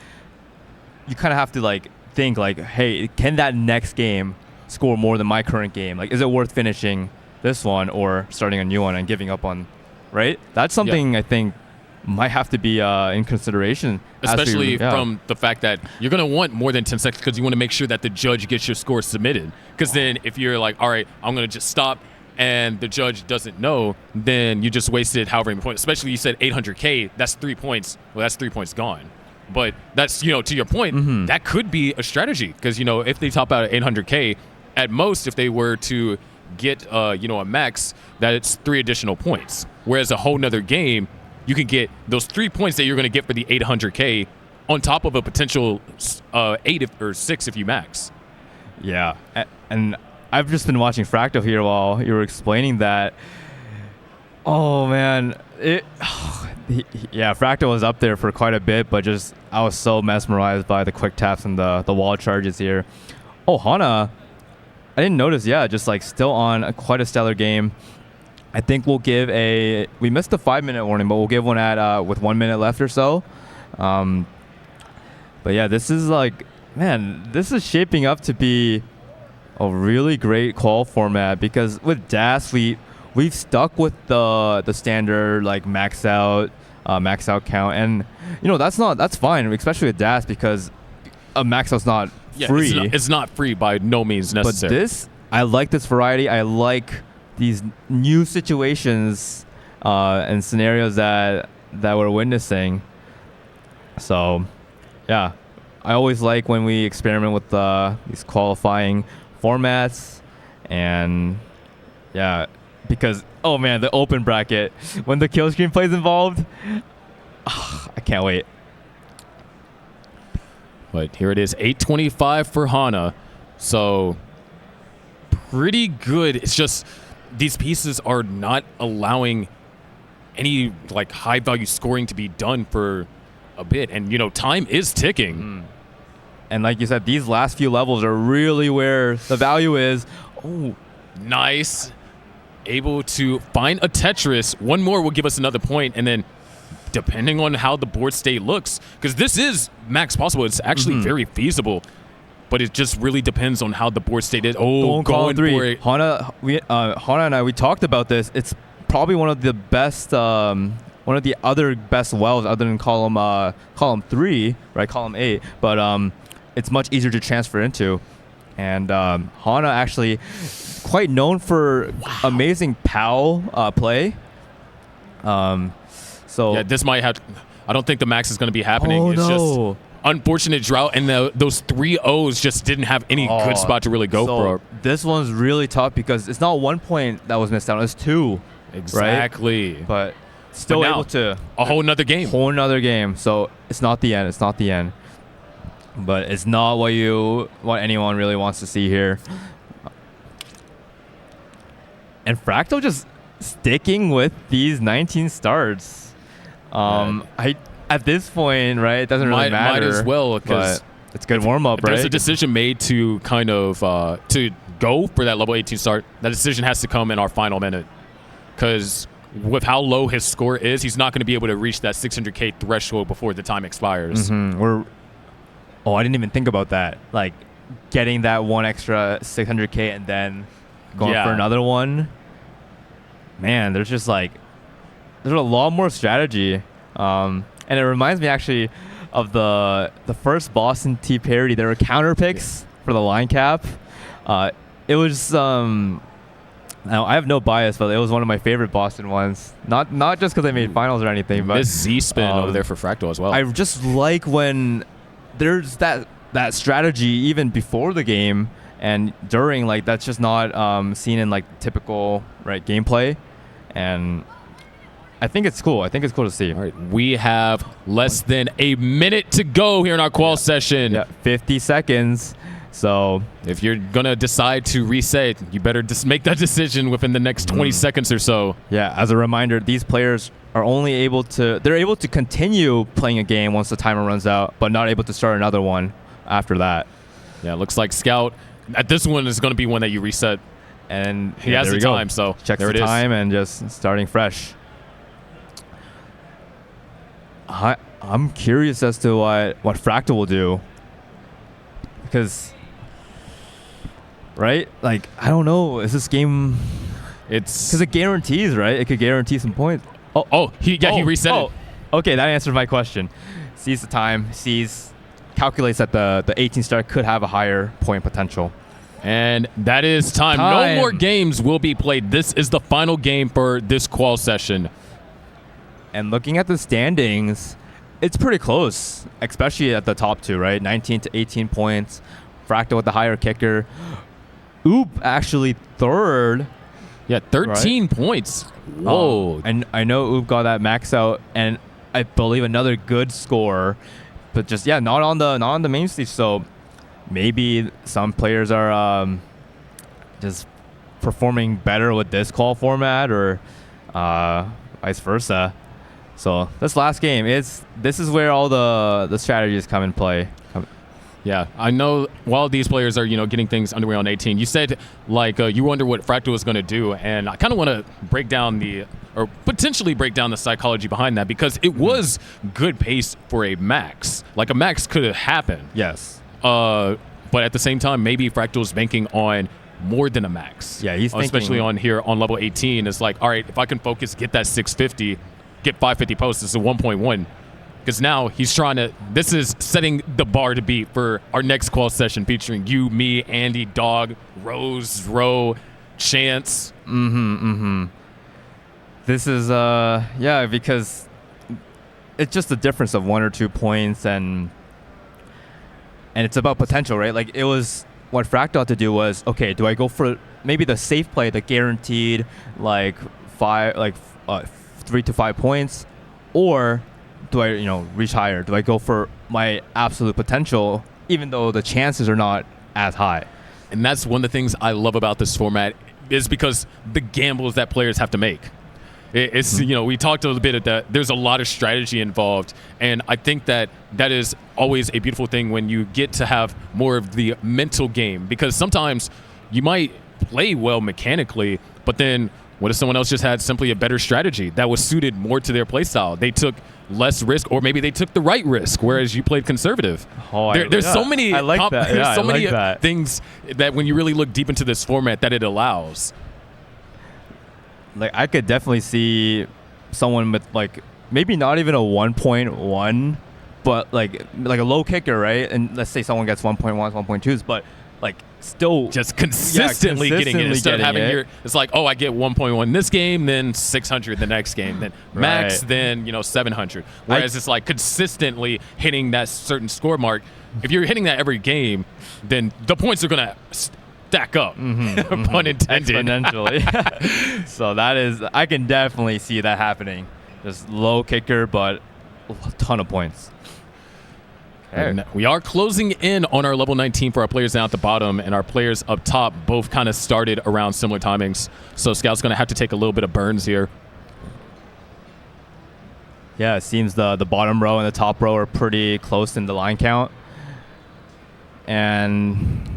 you kind of have to like think like, hey, can that next game score more than my current game? Like, is it worth finishing this one or starting a new one and giving up on, right? That's something I think might have to be in consideration. Especially from the fact that you're going to want more than 10 seconds because you want to make sure that the judge gets your score submitted. Because then if you're like, all right, I'm going to just stop, and the judge doesn't know, then you just wasted however many points. Especially you said 800K, that's 3 points. Well, that's 3 points gone. But that's, to your point, that could be a strategy. Because, if they top out at 800K, at most, if they were to get, a max, that it's 3 additional points. Whereas a whole nother game, you can get those 3 points that you're going to get for the 800K on top of a potential 8 or 6 if you max. Yeah. And I've just been watching Fractal here while you were explaining that. Oh, man. Fractal was up there for quite a bit, but just I was so mesmerized by the quick taps and the wall charges here. Oh, Hana, I didn't notice. Yeah, just like still on quite a stellar game. I think we'll give we missed the 5-minute warning, but we'll give one with 1 minute left or so. But yeah, this is like, man, this is shaping up to be a really great call format because with DAS, we've stuck with the standard like max out count, and that's fine, especially with DAS because a max out's not free. It's not free by no means necessary. But I like this variety. I like these new situations and scenarios that we're witnessing. So, yeah, I always like when we experiment with these qualifying formats, and yeah, because oh man, the open bracket when the kill screen plays involved, I can't wait. But here it is, 825 for Hana, so pretty good. It's just these pieces are not allowing any like high value scoring to be done for a bit, and time is ticking. And like you said, these last few levels are really where the value is. Oh, nice. Able to find a Tetris. One more will give us another point, and then depending on how the board state looks, because this is max possible, it's actually very feasible. But it just really depends on how the board state is. Oh, going for it. Hana and I, we talked about this. It's probably one of the best, one of the other best wells other than column 3, right? Column 8. But it's much easier to transfer into. And Hana actually quite known for amazing POW play. So yeah, this might have. I don't think the max is going to be happening. Oh, it's no. just unfortunate drought, and those 3 O's just didn't have any good spot to really go for. This one's really tough because it's not 1 point that was missed out, it's 2. Exactly. Right? But still able to a whole nother game. So it's not the end. But it's not what anyone really wants to see here. And Fractal just sticking with these 19 starts. At this point, right, it doesn't really matter. Might as well, because it's good warm up, right? There's a decision made to kind of to go for that level 18 start. That decision has to come in our final minute, because with how low his score is, he's not going to be able to reach that 600K threshold before the time expires. I didn't even think about that. Like getting that one extra 600K and then going for another one. Man, there's a lot more strategy. And it reminds me actually of the first Boston T parody. There were counter picks for the line cap. It was now I have no bias, but it was one of my favorite Boston ones. Not just because I made finals or anything, but this Z spin over there for Fractal as well. I just like when there's that strategy even before the game and during. Like that's just not seen in like typical gameplay, and I think it's cool. To see. All right, we have less than a minute to go here in our qual session. Yeah, 50 seconds. So if you're going to decide to reset, you better just make that decision within the next 20 seconds or so. Yeah, as a reminder, these players are only able to continue playing a game once the timer runs out, but not able to start another one after that. Yeah, looks like Scout, at this one is going to be one that you reset. And he has the time, so checks there the it is. time and just starting fresh. I'm curious as to what Fractal will do. because right, like I don't know, is this game? It's because it guarantees, right? It could guarantee some points. He reset it. Okay, that answered my question. Sees the time, calculates that the 18 star could have a higher point potential. And that is time. No more games will be played. This is the final game for this qual session. And looking at the standings, it's pretty close, especially at the top two, right? 19 to 18 points. Fractal with the higher kicker. Oop actually third. Yeah, 13 points. Whoa. And I know Oop got that max out, and I believe another good score, but just not on the main stage. So maybe some players are just performing better with this call format, or vice versa. So this last game this is where all the strategies come in play. Yeah, I know while these players are, getting things underway on 18, you said, you wonder what Fractal was going to do, and I kind of want to potentially break down the psychology behind that, because it was good pace for a max. Like, a max could have happened. Yes. But at the same time, maybe Fractal's banking on more than a max. Yeah, he's especially on here on level 18. It's like, all right, if I can focus, get that 650, get 550 posts, this is a 1.1. Because now he's this is setting the bar to beat for our next qual session featuring you, me, Andy, Dog, Rose, Ro, Chance. This is, because it's just a difference of 1 or 2 points, and it's about potential, right? Like, it was, what Fractal had to do was, okay, do I go for maybe the safe play, the guaranteed, 3 to 5 points, or do I, reach higher? Do I go for my absolute potential, even though the chances are not as high? And that's one of the things I love about this format, is because the gambles that players have to make. It's, we talked a little bit of that. There's a lot of strategy involved. And I think that is always a beautiful thing when you get to have more of the mental game, because sometimes you might play well mechanically, but then what if someone else just had simply a better strategy that was suited more to their playstyle? They took less risk, or maybe they took the right risk, whereas you played conservative. There's so many things that when you really look deep into this format that it allows. Like, I could definitely see someone with, maybe not even a 1.1, but like a low kicker, right? And let's say someone gets 1.1s, 1.2s, but still just consistently getting it, instead of having it's like, I get 1.1 this game, then 600 the next game, then max, then 700. Whereas it's like consistently hitting that certain score mark. If you're hitting that every game, then the points are gonna stack up, pun intended, exponentially. So I can definitely see that happening. Just low kicker, but a ton of points. And we are closing in on our level 19 for our players down at the bottom, and our players up top both kind of started around similar timings. So Scout's going to have to take a little bit of burns here. Yeah, it seems the bottom row and the top row are pretty close in the line count. And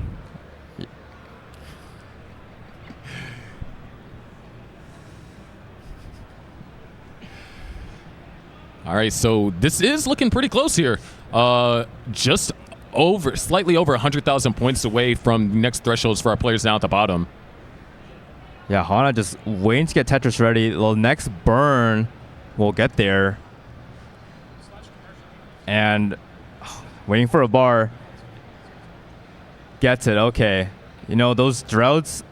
all right, so this is looking pretty close here. Just slightly over 100,000 points away from next thresholds for our players down at the bottom. Yeah, Hana just waiting to get Tetris ready. The next burn will get there. And waiting for a bar. Gets it, okay. Those droughts,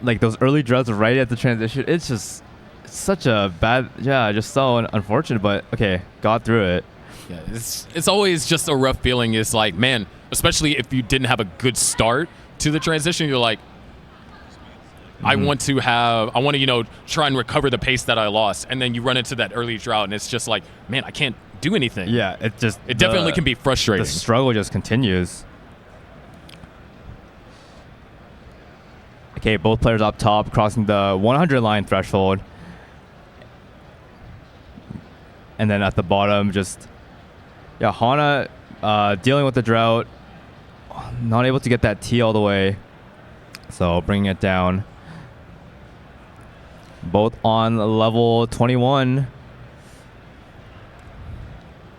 those early droughts right at the transition, it's just such a bad, just so unfortunate, but okay, got through it. Yeah, it's always just a rough feeling. It's like, man, especially if you didn't have a good start to the transition, you're like, I want to try and recover the pace that I lost. And then you run into that early drought, and it's just like, man, I can't do anything. Yeah, it definitely can be frustrating. The struggle just continues. Okay, both players up top, crossing the 100 line threshold. And then at the bottom, Hana dealing with the drought, not able to get that T all the way, so bringing it down. Both on level 21,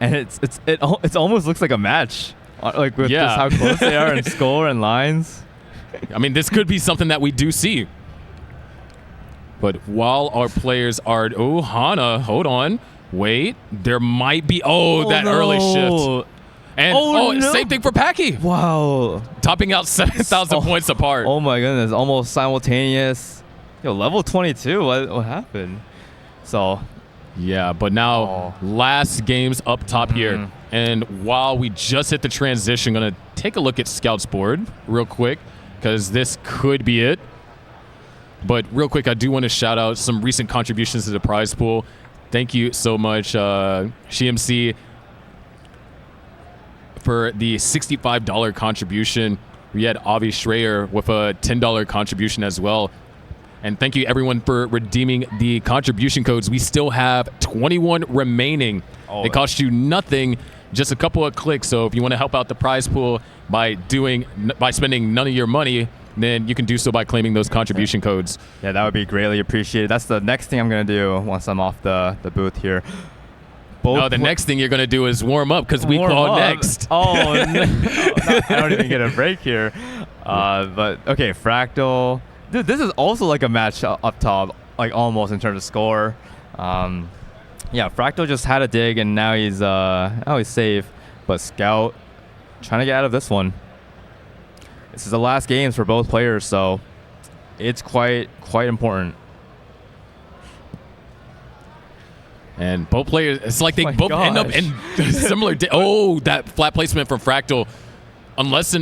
and it almost looks like a match. Like with just how close they are in score and lines. I mean, this could be something that we do see. But while our players are, Hana, hold on, wait, there might be, that early shift. And same thing for Packy. Wow. Topping out 7,000 points apart. Oh my goodness, almost simultaneous. Yo, level 22, what happened? So. Yeah, but now last games up top here. And while we just hit the transition, going to take a look at Scout's board real quick because this could be it. But real quick, I do want to shout out some recent contributions to the prize pool. Thank you so much, GMC, for the $65 contribution. We had Avi Schreier with a $10 contribution as well. And thank you, everyone, for redeeming the contribution codes. We still have 21 remaining. It costs you nothing, just a couple of clicks. So if you want to help out the prize pool by spending none of your money, then you can do so by claiming those contribution codes. Yeah, that would be greatly appreciated. That's the next thing I'm going to do once I'm off the booth here. The next thing you're going to do is warm up because we call next. Oh, no. I don't even get a break here. But, okay, Fractal. Dude, this is also like a match up top, like almost in terms of score. Yeah, Fractal just had a dig, and now he's safe. But Scout trying to get out of this one. This is the last games for both players, so it's quite important. And both players, it's like they both end up in similar. That flat placement from Fractal, unless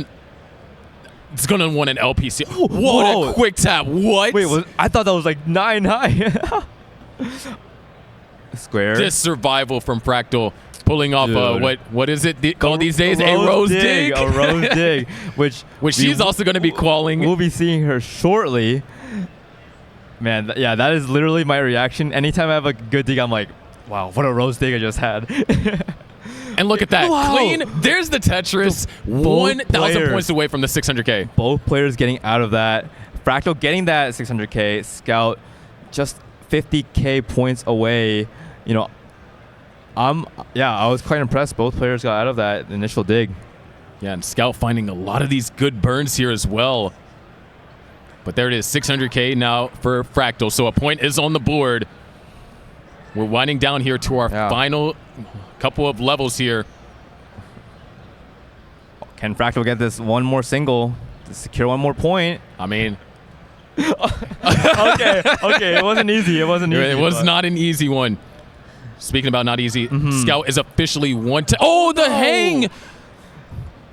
it's going to want an LPC. What a quick tap. What? Wait, I thought that was like 9 high. Square. This survival from Fractal. Pulling off what is it called these days? A rose dig. A rose dig, which she's also going to be calling. We'll be seeing her shortly. Man, that is literally my reaction. Anytime I have a good dig, I'm like, wow, what a rose dig I just had. And look at that. Wow. Clean. There's the Tetris. 1,000 points away from the 600K. Both players getting out of that. Fractal getting that 600K. Scout just 50K points away. You know, I was quite impressed. Both players got out of that initial dig. Yeah, and Scout finding a lot of these good burns here as well. But there it is, 600K now for Fractal. So a point is on the board. We're winding down here to our final couple of levels here. Can Fractal get this one more single to secure one more point? I mean... okay, it wasn't easy. It was not an easy one. Speaking about not easy, Scout is officially the hang!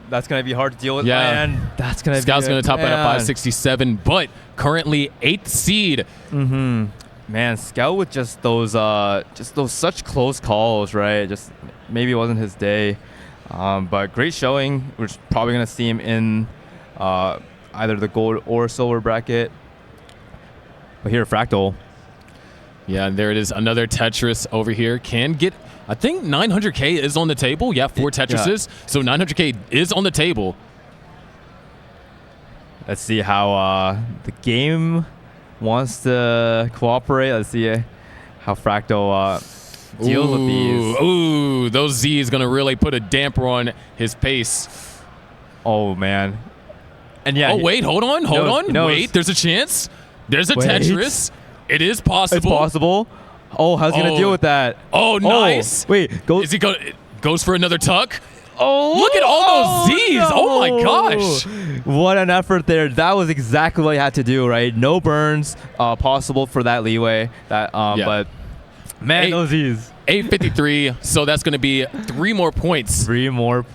That's going to be hard to deal with, man. That's going to Scout's going to top at a 567, but currently 8th seed. Man, Scout with just those such close calls, right? Just maybe it wasn't his day. But great showing. We're probably going to see him in either the gold or silver bracket. But here, Fractal. Yeah, and there it is. Another Tetris over here. Can get, I think 900K is on the table. Yeah, 4 Tetrises. Yeah. So 900K is on the table. Let's see how the game wants to cooperate. Let's see how Fractal deals with these. Ooh, those Z is going to really put a damper on his pace. Oh, man. And yeah. Oh, wait, hold on. Wait, there's a chance. There's a Tetris. It is possible. It's possible. Oh, how's he going to deal with that? Oh, nice. Wait, goes for another tuck. Oh, look at all those Z's. No. Oh, my gosh. What an effort there. That was exactly what he had to do, right? No burns possible for that leeway. But, man, those Z's. 853. So that's going to be 3 more points. 3 more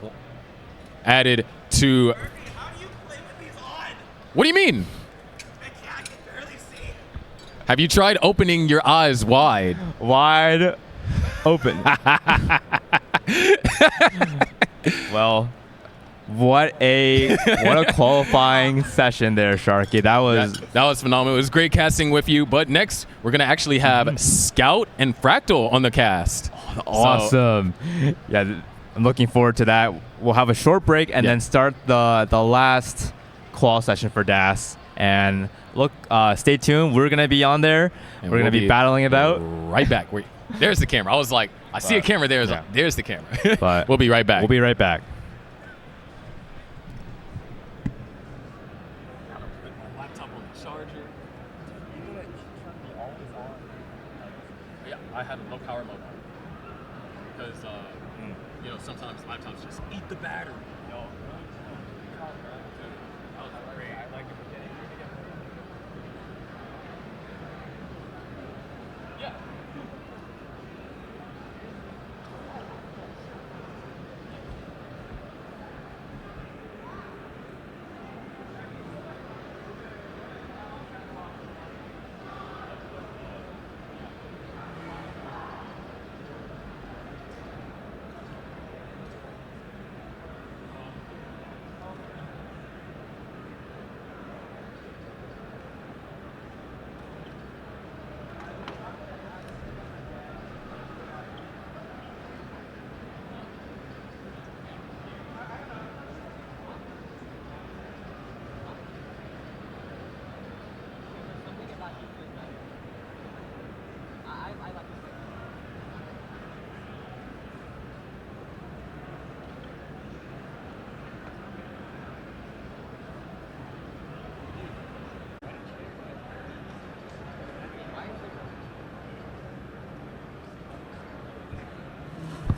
added to. How do you play with these on? What do you mean? I can barely see. Have you tried opening your eyes wide? Wide open. Well, what a qualifying session there, Sharky. That was phenomenal. It was great casting with you. But next, we're gonna actually have Scout and Fractal on the cast. Awesome. Yeah, I'm looking forward to that. We'll have a short break and then start the last qual session for DAS. And look, stay tuned. We're gonna be on there. And we're gonna be battling it out. Right back. There's the camera. I was like, I see a camera there. There's the camera. But we'll be right back. We'll be right back. just eat the battery.